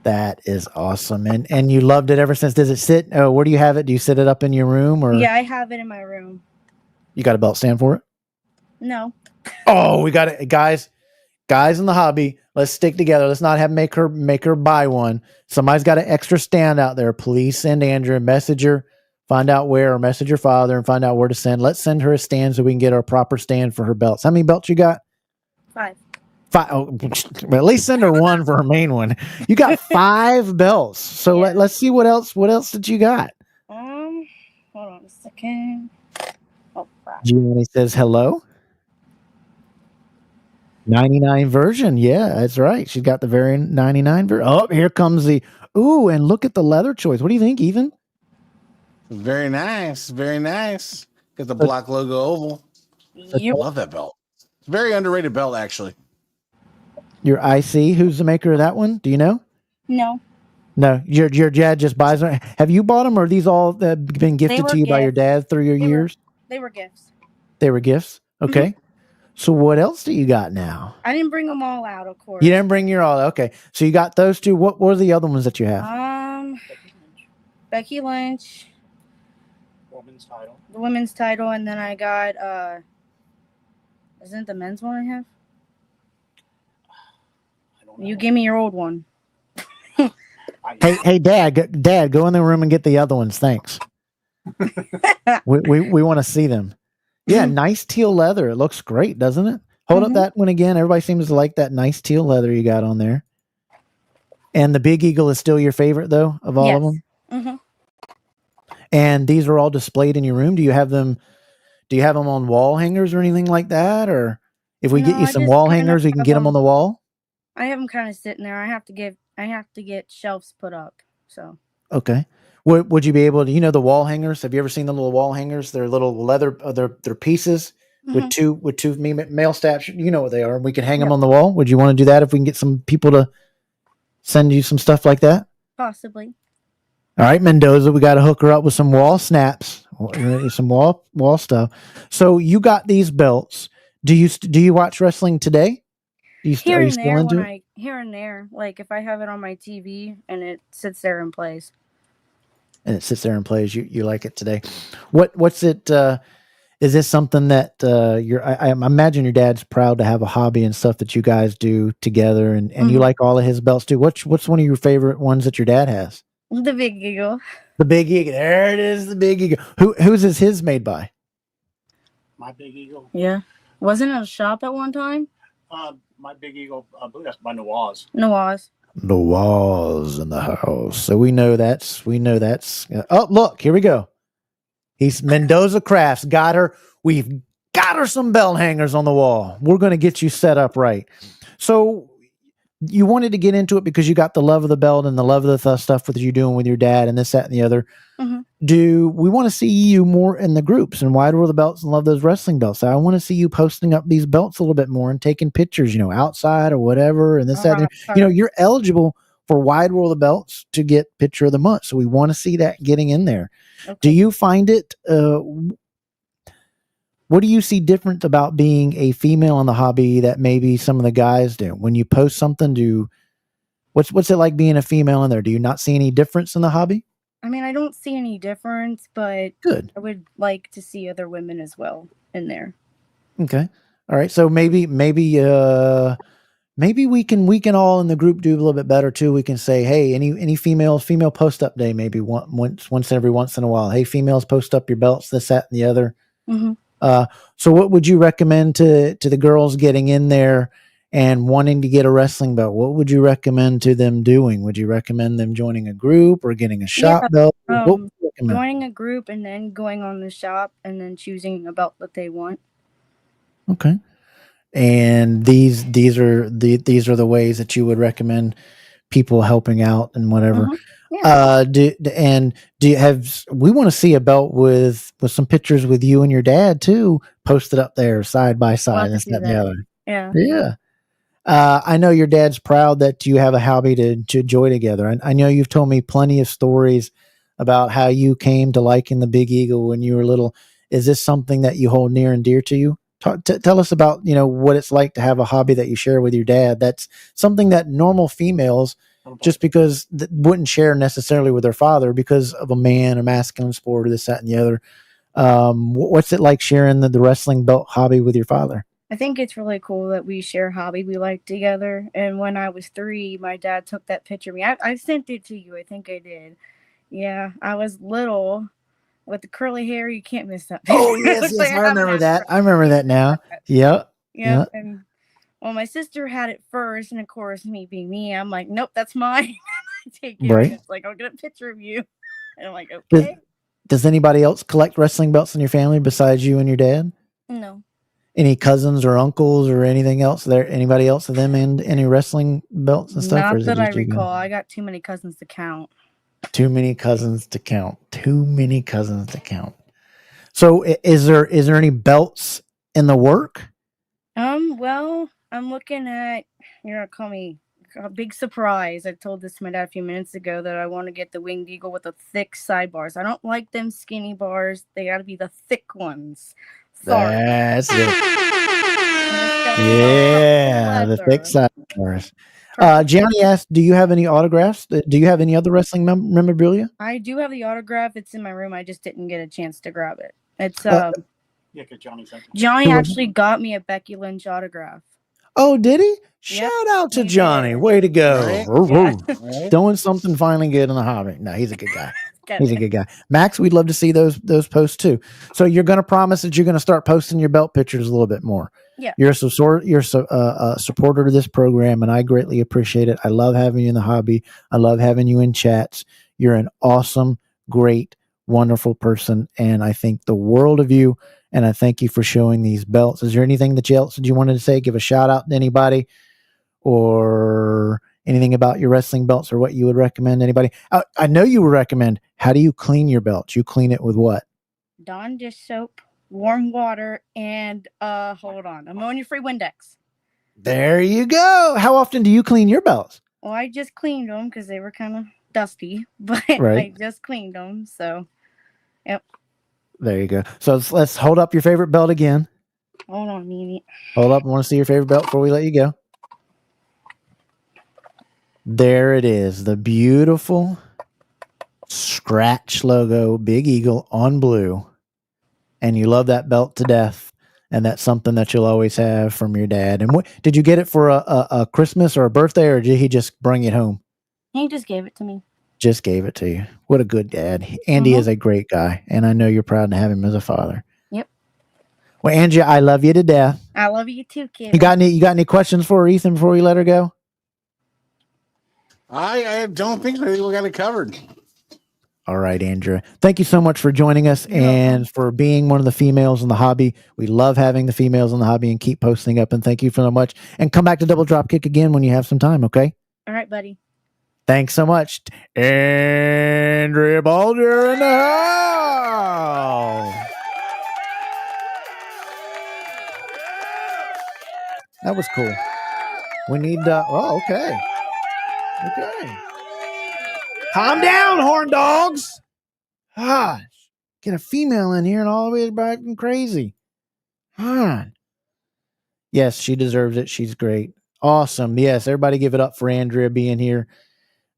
That is awesome. And you loved it ever since. Does it sit? Oh, where do you have it? Do you sit it up in your room, or? Yeah, I have it in my room. You got a belt stand for it? No. Oh, we got it. Guys in the hobby, let's stick together. Let's not make her buy one. Somebody's got an extra stand out there. Please send Andrea a messenger, find out where, or message your father and find out where to send. Let's send her a stand so we can get her a proper stand for her belts. How many belts you got? 5. Oh, at least send her one for her main one. You got 5 belts. So yeah. Let's see what else did you got? Hold on a second. Oh, crap. Gianni says hello. 99 version. Yeah, that's right. She's got the very 99 version. Oh, here comes and look at the leather choice. What do you think, Ethan? Very nice. Very nice. Got the black logo oval. I love that belt. It's a very underrated belt, actually. Your IC, who's the maker of that one? Do you know? No. No, your dad just buys them. Have you bought them, or are these all been gifted to you by your dad through your years? They were gifts. They were gifts? Okay. Mm-hmm. So what else do you got now? I didn't bring them all out, of course. You didn't bring your all. Okay. So you got those two. What were the other ones that you have? Becky Lynch. The women's title, and then I got isn't it the men's one I have? You give me your old one. I Hey, Dad, go in the room and get the other ones. Thanks. we want to see them. Yeah, nice teal leather. It looks great, doesn't it? Hold up that one again. Everybody seems to like that nice teal leather you got on there. And the Big Eagle is still your favorite, though, of all of them? Mm-hmm. And these are all displayed in your room. Do you have them on wall hangers or anything like that? Or if we get you some wall hangers, we can get them on the wall? I have them kind of sitting there. I have to get shelves put up. So okay. Would you be able to, the wall hangers? Have you ever seen the little wall hangers? They're little leather, they're pieces with two male straps. You know what they are. We can hang them on the wall. Would you want to do that if we can get some people to send you some stuff like that? Possibly. All right, Mendoza, we got to hook her up with some wall snaps, some wall stuff. So you got these belts. Do you watch wrestling today? Here and there, like if I have it on my TV and it sits there and plays. And it sits there and plays. You like it today? What's it? Is this something that I imagine your dad's proud to have a hobby and stuff that you guys do together, and you like all of his belts too. What's one of your favorite ones that your dad has? The Big Eagle. The Big Eagle. There it is. The Big Eagle. Whose is his made by? My Big Eagle. Yeah. Wasn't it a shop at one time? My Big Eagle, I believe that's by Nawaz. Nawaz in the house. So we know that's. Oh, look, here we go. He's Mendoza Crafts. Got her. We've got her some belt hangers on the wall. We're going to get you set up right. So you wanted to get into it because you got the love of the belt and the love of the stuff that you're doing with your dad and this, that, and the other. Mm-hmm. Do we want to see you more in the groups and Wide World of Belts and love those wrestling belts? I want to see you posting up these belts a little bit more and taking pictures, outside or whatever. And this, that, and you're eligible for Wide World of Belts to get Picture of the Month. So we want to see that getting in there. Okay. Do you find it, what do you see different about being a female in the hobby that maybe some of the guys do? When you post something, what's it like being a female in there? Do you not see any difference in the hobby? I mean, I don't see any difference, but good. I would like to see other women as well in there. Okay. All right. So maybe we can all in the group do a little bit better too. We can say, hey, any female post up day, maybe once every once in a while. Hey, females, post up your belts, this, that, and the other. Mm-hmm. So what would you recommend to the girls getting in there and wanting to get a wrestling belt? What would you recommend to them doing? Would you recommend them joining a group or getting a shop belt? What would you recommend? Joining a group and then going on the shop and then choosing a belt that they want. Okay. And these are the ways that you would recommend people helping out and whatever. Mm-hmm. Yeah. We want to see a belt with some pictures with you and your dad too, posted up there side by side and that and the other. Yeah. Yeah. I know your dad's proud that you have a hobby to enjoy together. I know you've told me plenty of stories about how you came to liking the Big Eagle when you were little. Is this something that you hold near and dear to you? Tell us about, what it's like to have a hobby that you share with your dad. That's something that normal females, just because wouldn't share necessarily with their father because of a masculine sport or this, that, and the other. What's it like sharing the wrestling belt hobby with your father? I think it's really cool that we share a hobby we like together. And when I was 3, my dad took that picture of me. I sent it to you. I think I did. Yeah, I was little. With the curly hair, you can't miss that. Oh, yes, I remember that. I remember that now. Yep. And my sister had it first, and of course, me being me, I'm like, nope, that's mine. I take it. Right. It's like, I'll get a picture of you. And I'm like, okay. Does anybody else collect wrestling belts in your family besides you and your dad? No. Any cousins or uncles or anything else there? Anybody else of them in any wrestling belts and stuff? Not that I recall. I got too many cousins to count. Too many cousins to count. So is there any belts in the work? Well, I'm looking at, you're going to call me a big surprise. I told this to my dad a few minutes ago that I want to get the Winged Eagle with the thick sidebars. I don't like them skinny bars. They got to be the thick ones. Sorry. That's it. Yeah, the thick sidebars. Gianni asked, do you have any autographs? Do you have any other wrestling memorabilia? I do have the autograph. It's in my room. I just didn't get a chance to grab it. It's because Johnny actually got me a Becky Lynch autograph. Oh, did he? Shout out to Johnny. Way to go. Right? Doing something finally good in the hobby. No, he's a good guy. He's a good guy. Max, we'd love to see those posts too. So you're going to promise that you're going to start posting your belt pictures a little bit more. Yeah. You're a supporter of this program, and I greatly appreciate it. I love having you in the hobby. I love having you in chats. You're an awesome, great, wonderful person, and I think the world of you. And I thank you for showing these belts. Is there anything else that you wanted to say? Give a shout out to anybody, or anything about your wrestling belts, or what you would recommend anybody? I know you would recommend. How do you clean your belts? You clean it with what? Dawn dish soap, warm water, and ammonia-free Windex. There you go. How often do you clean your belts? Well, I just cleaned them because they were kind of dusty, but Right. I just cleaned them. So, yep. There you go. So let's hold up your favorite belt again. Hold on a minute. Hold up. I want to see your favorite belt before we let you go. There it is. The beautiful scratch logo, Big Eagle on blue. And you love that belt to death. And that's something that you'll always have from your dad. And did you get it for a Christmas or a birthday, or did he just bring it home? He just gave it to me. Just gave it to you. What a good dad. Andy is a great guy, and I know you're proud to have him as a father. Yep. Well, Angie, I love you to death. I love you too, kid. You got any questions for Ethan before we let her go? I don't think so. I think we got it covered. All right, Andrea. Thank you so much for joining us and for being one of the females in the hobby. We love having the females in the hobby, and keep posting up. And thank you so much. And come back to Double Dropkick again when you have some time, okay? All right, buddy. Thanks so much. Andrea Bolger in the house. That was cool. We need, okay. Okay. Calm down, horn dogs. Gosh. Get a female in here and all the way back and crazy. Yes, she deserves it. She's great. Awesome. Yes, everybody give it up for Andrea being here.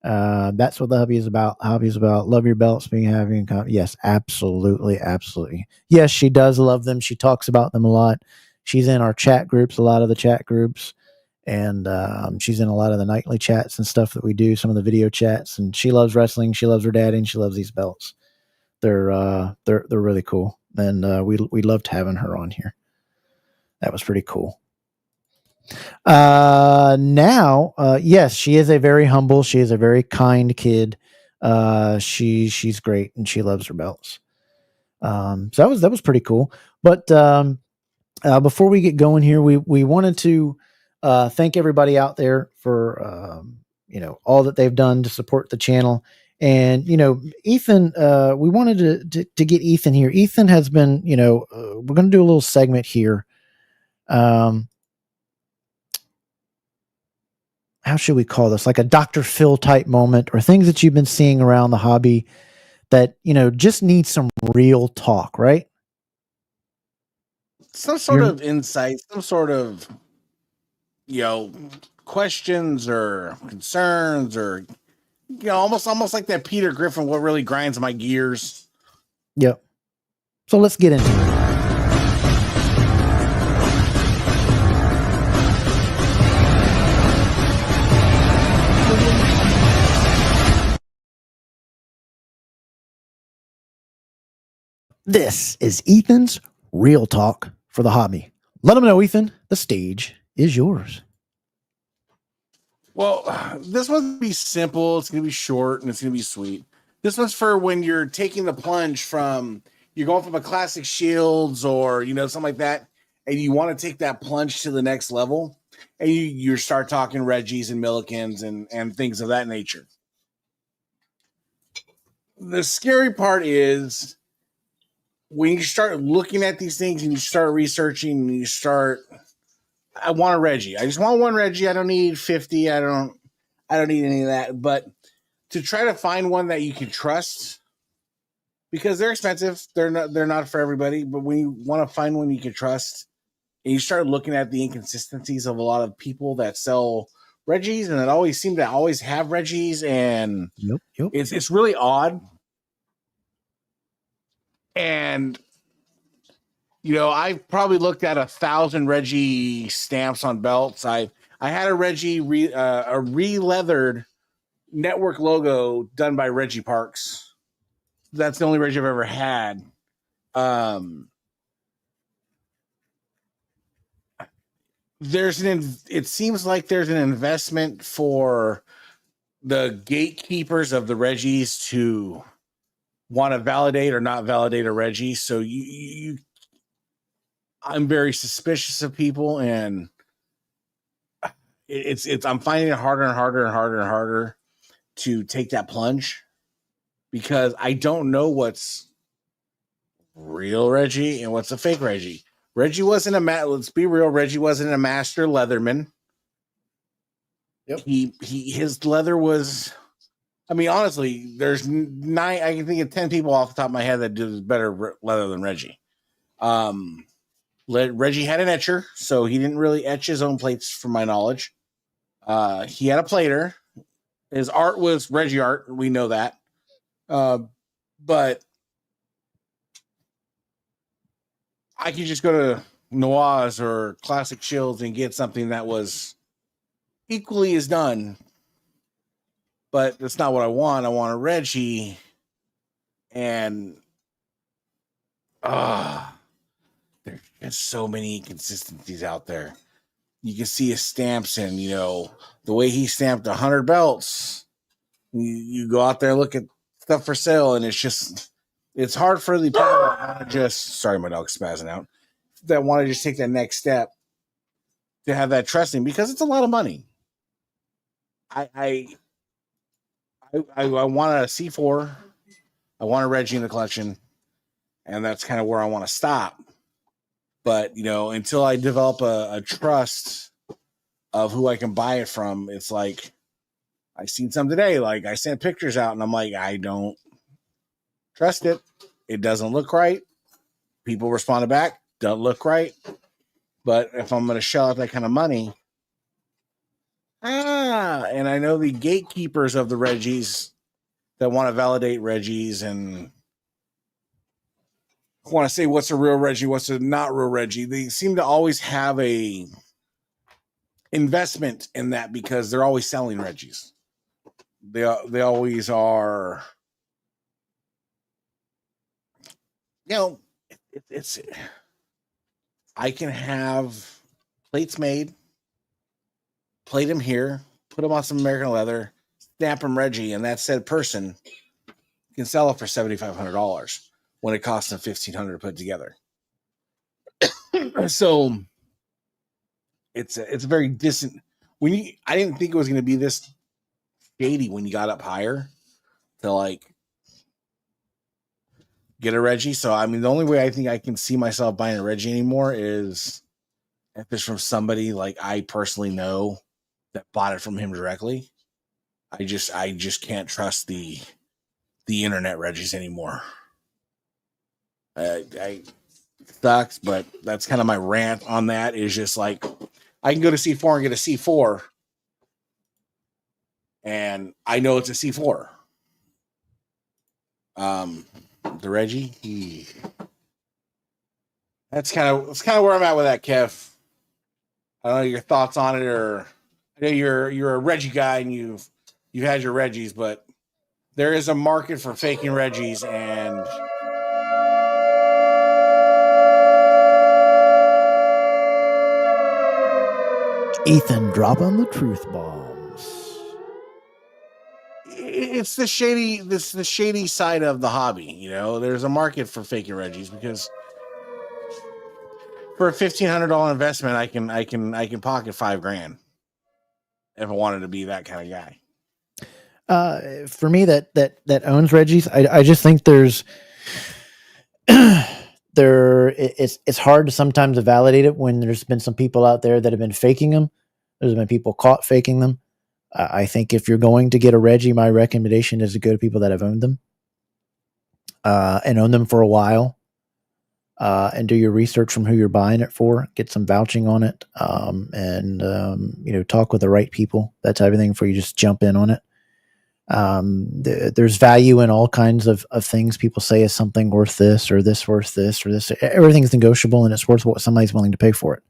That's what the hobby is about. Hobby is about love your belts, being happy and yes, absolutely, absolutely. Yes, she does love them. She talks about them a lot. She's in our chat groups, a lot of the chat groups, and she's in a lot of the nightly chats and stuff that we do, some of the video chats. And she loves wrestling. She loves her daddy, and she loves these belts. They're really cool, and we loved having her on here. That was pretty cool. Now, yes, she is a very humble, she is a very kind kid. She's great, and she loves her belts. So that was pretty cool. But before we get going here, we wanted to thank everybody out there for all that they've done to support the channel. And Ethan, we wanted to get Ethan here. Ethan has been, we're going to do a little segment here. How should we call this? Like a Dr. Phil type moment, or things that you've been seeing around the hobby that, just need some real talk, right? Some sort of insight, some sort of, questions or concerns, or, almost like that Peter Griffin, what really grinds my gears. Yep. So let's get into it. This is Ethan's Real Talk for the hobby. Let him know, Ethan, the stage is yours. Well, this one's going to be simple. It's going to be short, and it's going to be sweet. This one's for when you're taking the plunge from, you're going from a classic Shields or, something like that, and you want to take that plunge to the next level, and you start talking Reggies and Millikins and things of that nature. The scary part is when you start looking at these things and you start researching and you start, I want a Reggie. I just want one Reggie. I don't need 50. I don't need any of that. But to try to find one that you can trust, because they're expensive. They're not for everybody. But when you want to find one you can trust, and you start looking at the inconsistencies of a lot of people that sell Reggies and that always seem to always have Reggies, and yep. It's really odd. And I've probably looked at 1,000 Reggie stamps on belts. I had a Reggie a re-leathered network logo done by Reggie Parks. That's the only Reggie I've ever had. It seems like there's an investment for the gatekeepers of the Reggies to want to validate or not validate a Reggie. So I'm very suspicious of people, and I'm finding it harder and harder and harder and harder to take that plunge because I don't know what's real Reggie and what's a fake Reggie. Reggie wasn't let's be real. Reggie wasn't a master leatherman. Yep. His leather was, I mean, honestly, there's 9, I can think of 10 people off the top of my head that do better leather than Reggie. Reggie had an etcher, so he didn't really etch his own plates from my knowledge. He had a plater. His art was Reggie art. We know that. But I could just go to Noah's or Classic Shields and get something that was equally as done. But that's not what I want. I want a Reggie. And there's just so many inconsistencies out there. You can see his stamps and, the way he stamped 100 belts. You go out there and look at stuff for sale, and it's hard for the people that want to sorry, my dog's spazzing out, that want to just take that next step to have that trusting, because it's a lot of money. I want a C4. I want a Reggie in the collection, and that's kind of where I want to stop. But, until I develop a trust of who I can buy it from, it's like, I seen some today. Like, I sent pictures out, and I'm like, I don't trust it. It doesn't look right. People responded back, don't look right. But if I'm going to shell out that kind of money, and I know the gatekeepers of the Reggies that want to validate Reggies and want to say what's a real Reggie, what's a not real Reggie. They seem to always have a investment in that because they're always selling Reggies. They always are. It's I can have plates made, plate them here, put them on some American leather, stamp them Reggie, and that said person can sell it for $7,500 when it costs them $1,500 to put together. So it's a very distant. I didn't think it was going to be this shady when you got up higher to like get a Reggie. So I mean, the only way I think I can see myself buying a Reggie anymore is if it's from somebody like I personally know that bought it from him directly. I just can't trust the internet Reggies anymore. I sucks, but that's kind of my rant on that. Is just like I can go to C4 and get a C4, and I know it's a C4. The Reggie, that's kind of where I'm at with that, Kev. I don't know your thoughts on it, or I know you're a Reggie guy and you've had your Reggies, but there is a market for faking Reggies, and Ethan dropping the truth bombs. It's the shady side of the hobby. There's a market for faking Reggies because for a $1,500 investment, I can pocket $5,000 if I wanted to be that kind of guy. For me, that owns Reggies, I just think it's hard to sometimes validate it when there's been some people out there that have been faking them. There's been people caught faking them. I think if you're going to get a Reggie, my recommendation is to go to people that have owned them and own them for a while, and do your research from who you're buying it for. Get some vouching on it, and talk with the right people. That's everything before you just jump in on it. There's value in all kinds of things. People say, is something worth this or this worth this or this? Everything's negotiable, and it's worth what somebody's willing to pay for it.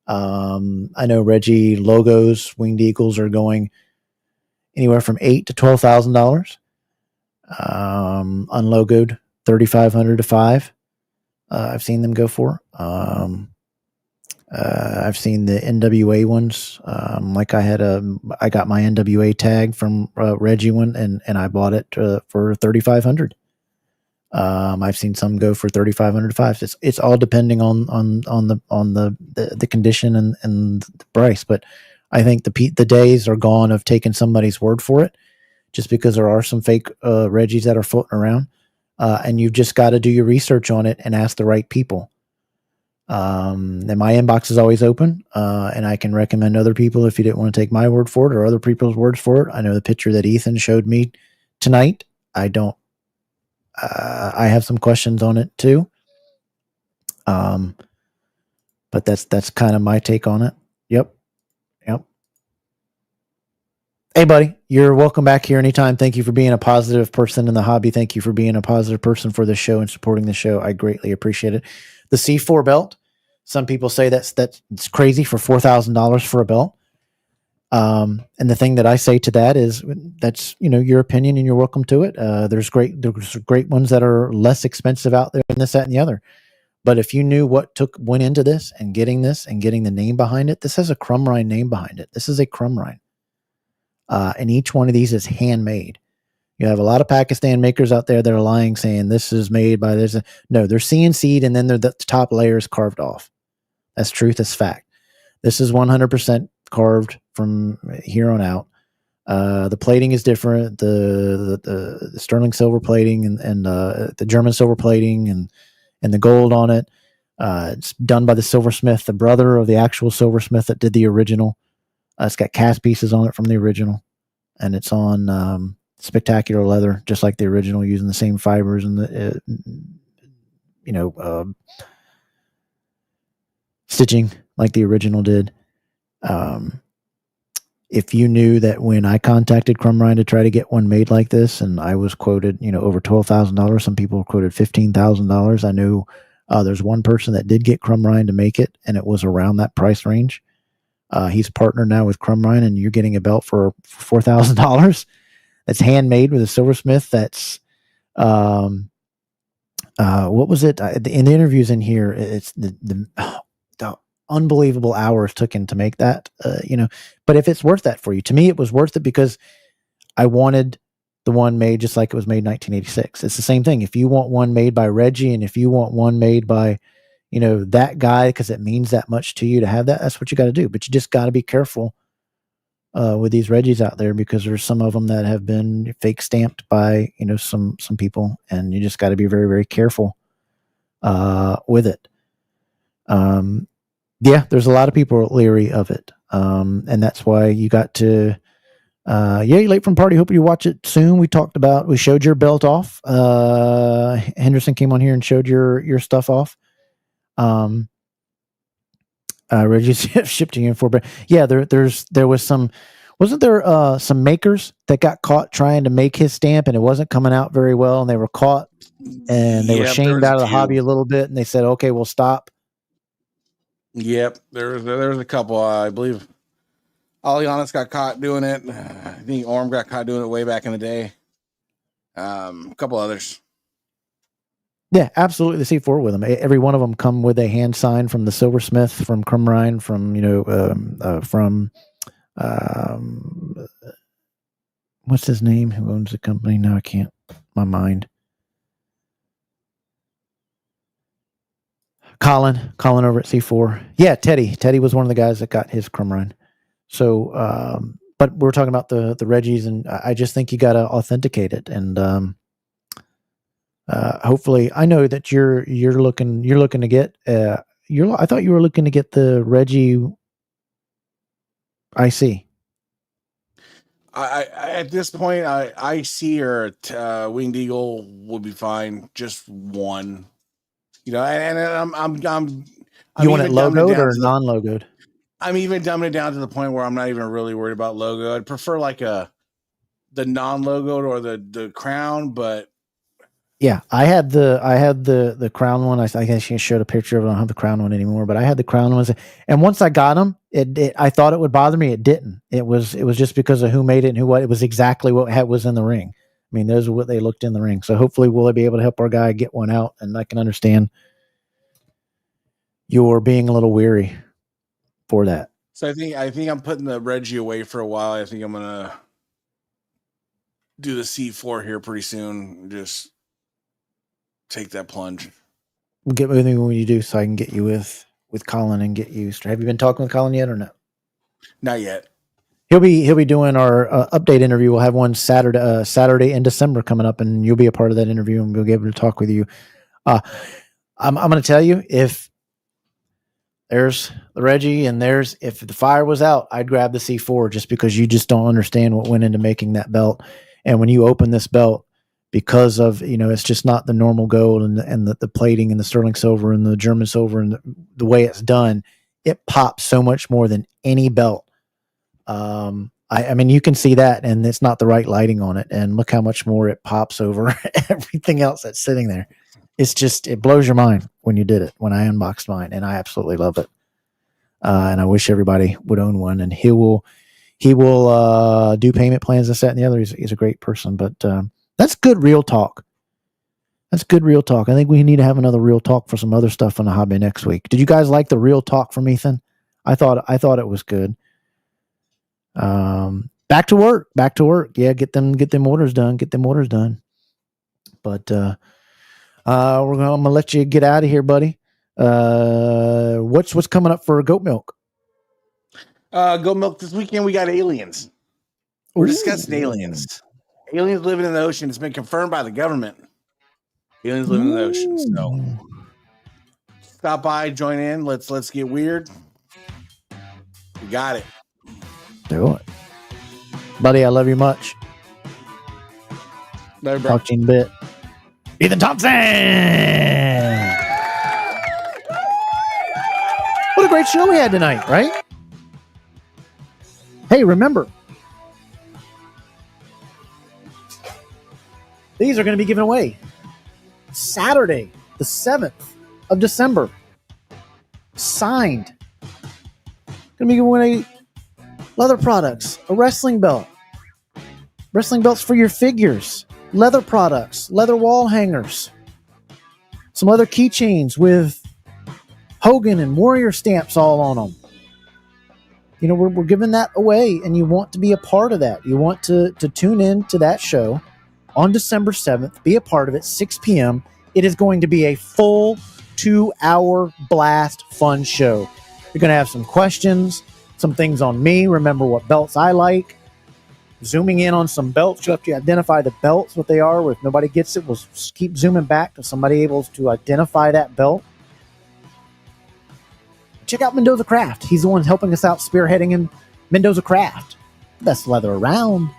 I know Reggie logos, winged eagles, are going anywhere from $8,000 to $12,000. Unlogoed, $3,500 to $5,000. I've seen them go for. I've seen the NWA ones. Like I got my NWA tag from Reggie one, and I bought it for $3,500. I've seen some go for $3,500 to $5,000. It's all depending on the condition and the price. But I think the days are gone of taking somebody's word for it, just because there are some fake Reggies that are floating around, and you've just got to do your research on it and ask the right people. And my inbox is always open, and I can recommend other people if you didn't want to take my word for it or other people's words for it. I know the picture that Ethan showed me tonight. I have some questions on it too. But that's kind of my take on it. Yep. Hey, buddy, you're welcome back here anytime. Thank you for being a positive person in the hobby. Thank you for being a positive person for the show and supporting the show. I greatly appreciate it. The C4 belt. Some people say that's crazy for $4,000 for a belt. And the thing that I say to that is that's, your opinion, and you're welcome to it. There's great ones that are less expensive out there than this, that, and the other. But if you knew what went into this and getting the name behind it, this has a Crumrine name behind it. This is a Crumrine. And each one of these is handmade. You have a lot of Pakistan makers out there that are lying, saying this is made by this. No, they're CNC'd, and then the top layer is carved off. That's truth. That's fact. This is 100% carved from here on out. The plating is different. The sterling silver plating and the German silver plating and the gold on it. It's done by the silversmith, the brother of the actual silversmith that did the original. It's got cast pieces on it from the original, and it's on spectacular leather, just like the original, using the same fibers and the stitching like the original did. If you knew that when I contacted Crumrine to try to get one made like this, and I was quoted, over $12,000, some people quoted $15,000. I knew there's one person that did get Crumrine to make it, and it was around that price range. He's partnered now with Crumrine, and you're getting a belt for $4,000. That's handmade with a silversmith. That's what was it? In the interviews in here, it's the unbelievable hours took in to make that. But if it's worth that for you, to me, it was worth it because I wanted the one made just like it was made in 1986. It's the same thing. If you want one made by Reggie, and if you want one made by that guy, because it means that much to you to have that, that's what you got to do. But you just got to be careful with these Reggies out there, because there's some of them that have been fake stamped by some people, and you just got to be very, very careful with it. There's a lot of people leery of it, and that's why you got to you're late from party. Hope you watch it soon. We showed your belt off. Henderson came on here and showed your stuff off. Reggie shipped you in for, but there was some, wasn't there some makers that got caught trying to make his stamp, and it wasn't coming out very well, and they were caught, and they were shamed out of the hobby a little bit, and they said, okay, we'll stop. Yep, there's a couple. I believe Alianis got caught doing it. I think Orm got caught doing it way back in the day. A couple others. Yeah, absolutely. The C4 with them. Every one of them come with a hand sign from the silversmith, from Crumrine, from what's his name? Who owns the company? No, I can't. My mind. Colin over at C4. Yeah, Teddy was one of the guys that got his Crumrine. So, but we're talking about the Reggies, and I just think you got to authenticate it, and hopefully, I know that you're looking to get. I thought you were looking to get the Reggie IC. I at this point, IC or Winged Eagle would be fine. Just one. And I'm you want it logoed or non-logoed? I'm even dumbing it down to the point where I'm not even really worried about logo. I'd prefer like the non-logoed or the crown, but yeah, I had the crown one. I guess you showed a picture of it. I don't have the crown one anymore, but I had the crown ones. And once I got them, I thought it would bother me. It didn't. It was just because of who made it and what. It was exactly what was in the ring. I mean, those are what they looked in the ring. So hopefully we'll be able to help our guy get one out. And I can understand you're being a little weary for that. So I think I'm putting the Reggie away for a while. I think I'm gonna do the C4 here pretty soon. Just take that plunge. We'll get with me when you do, so I can get you with Colin and get you. Have you been talking with Colin yet or no? Not yet. He'll be doing our update interview. We'll have one Saturday in December coming up, and you'll be a part of that interview, and we'll be able to talk with you. I'm going to tell you, if there's the Reggie and if the fire was out, I'd grab the C4 just because you just don't understand what went into making that belt. And when you open this belt, because of, it's just not the normal gold and the plating and the sterling silver and the German silver and the way it's done, it pops so much more than any belt. I mean, you can see that, and it's not the right lighting on it. And look how much more it pops over everything else that's sitting there. It's just, it blows your mind when you did it, when I unboxed mine, and I absolutely love it. And I wish everybody would own one, and he will do payment plans, this, that, and the other. He's a great person, but, that's good real talk. That's good real talk. I think we need to have another real talk for some other stuff on the hobby next week. Did you guys like the real talk from Ethan? I thought it was good. Back to work. Yeah, get them orders done. But I'm gonna let you get out of here, buddy. What's coming up for goat milk? Goat milk this weekend. We got aliens. We're discussing aliens. Aliens living in the ocean. It's been confirmed by the government. Aliens living in the ocean. So stop by, join in. Let's get weird. We got it. Do it. Buddy, I love you much. Love you, bro. Talk to you in a bit. Ethan Thompson! What a great show we had tonight, right? Hey, remember, these are going to be given away Saturday, the 7th of December. Signed. Going to be giving away leather products, a wrestling belt, wrestling belts for your figures, leather products, leather wall hangers, some other keychains with Hogan and Warrior stamps all on them. We're giving that away, and you want to be a part of that. You want to tune in to that show on December 7th, be a part of it, 6 p.m. It is going to be a full 2-hour blast fun show. You're going to have some questions, some things on me, remember what belts I like, zooming in on some belts. You have to identify the belts, what they are. If nobody gets it, we'll keep zooming back to somebody able to identify that belt. Check out Mendoza Craft. He's the one helping us out, spearheading in Mendoza Craft. Best leather around.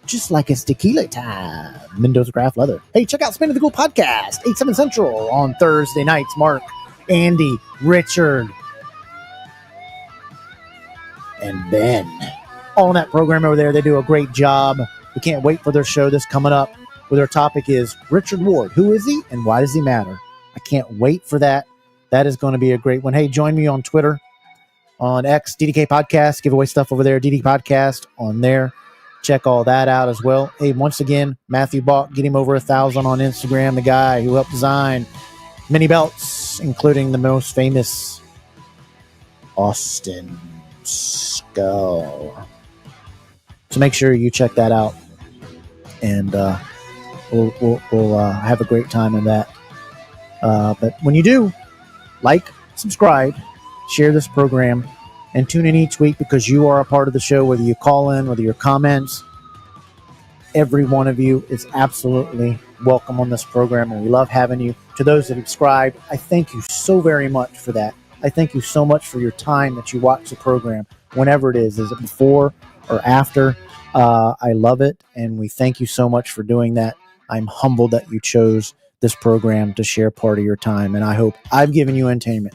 Just like it's tequila time. Mendoza Craft Leather. Hey, check out Spin of the Cool Podcast, 8/7 Central on Thursday nights. Mark, Andy, Richard, and Ben. All in that program over there. They do a great job. We can't wait for their show that's coming up, where their topic is Richard Ward. Who is he and why does he matter? I can't wait for that. That is going to be a great one. Hey, join me on Twitter, on X, DDK Podcast. Give away stuff over there, DDK Podcast on there. Check all that out as well. Hey, once again, Matthew Balk, get him over 1,000 on Instagram. The guy who helped design many belts, including the most famous Austin Skull. So make sure you check that out, and we'll have a great time in that. But when you do, like, subscribe, share this program, and tune in each week, because you are a part of the show, whether you call in, whether your comments. Every one of you is absolutely welcome on this program, and we love having you. To those that subscribe, I thank you so very much for that. I thank you so much for your time that you watch the program, whenever it is. Is it before or after? I love it, and we thank you so much for doing that. I'm humbled that you chose this program to share part of your time, and I hope I've given you entertainment.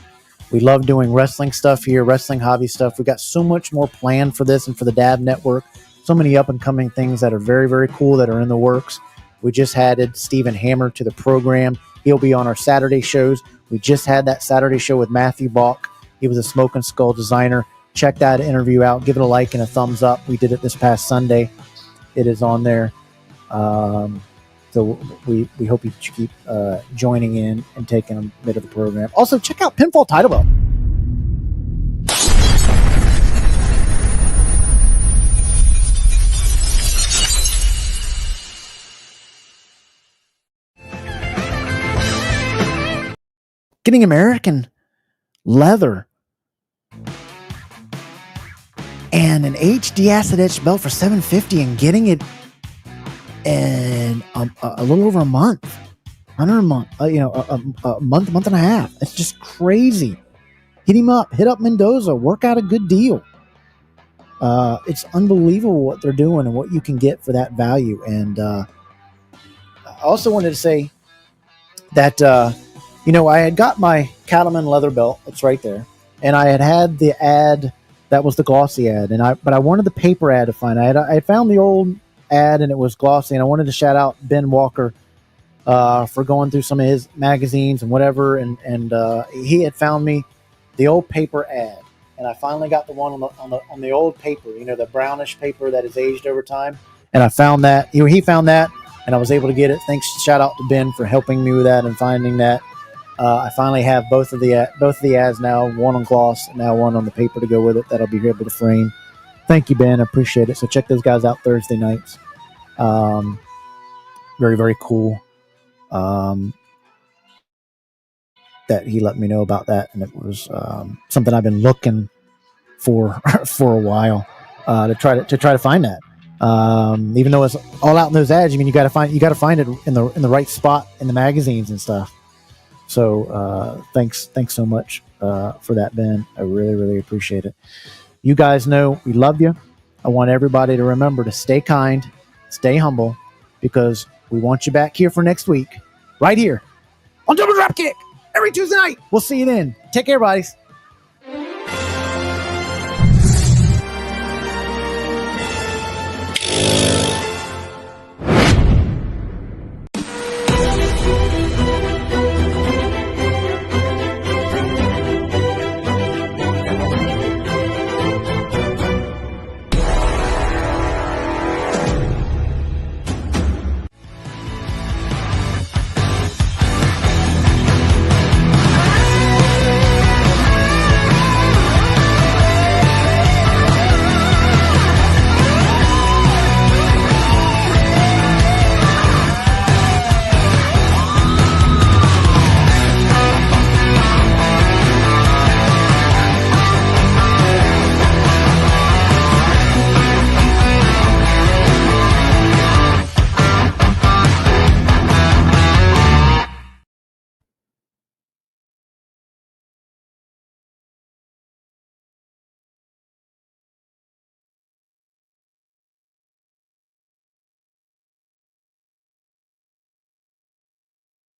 We love doing wrestling stuff here, wrestling hobby stuff. We got so much more planned for this and for the Dab Network. so many up and coming things that are very, very cool that are in the works. We just added Stephen Hammer to the program. He'll be on our Saturday shows. We just had that Saturday show with Matthew Balk. He was a Smoke and Skull designer. Check that interview out. Give it a like and a thumbs up. We did it this past Sunday. It is on there. So we hope you keep joining in and taking a bit of the program. Also, check out Pinfall Title Belt. Getting American leather and an HD acid etched belt for $750 and getting it in a little over a month, under a month, a month and a half. It's just crazy. Hit him up, hit up Mendoza, work out a good deal. It's unbelievable what they're doing and what you can get for that value. And I also wanted to say that I had got my Cattleman leather belt. It's right there. And I had the ad that was the glossy ad. But I wanted the paper ad to find. I had found the old ad and it was glossy. And I wanted to shout out Ben Walker for going through some of his magazines and whatever. And he had found me the old paper ad. And I finally got the one on the old paper, the brownish paper that is aged over time. And I found that. He found that. And I was able to get it. Thanks. Shout out to Ben for helping me with that and finding that. I finally have both of the ads now, one on gloss, and now one on the paper to go with it. That'll be able to frame. Thank you, Ben. I appreciate it. So check those guys out Thursday nights. Very, very cool. That he let me know about that, and it was something I've been looking for for a while to try to find that. Even though it's all out in those ads, you got to find it in the right spot in the magazines and stuff. So thanks so much for that, Ben. I really, really appreciate it. You guys know we love you. I want everybody to remember to stay kind, stay humble, because we want you back here for next week, right here on Double Dropkick every Tuesday night. We'll see you then. Take care, buddies.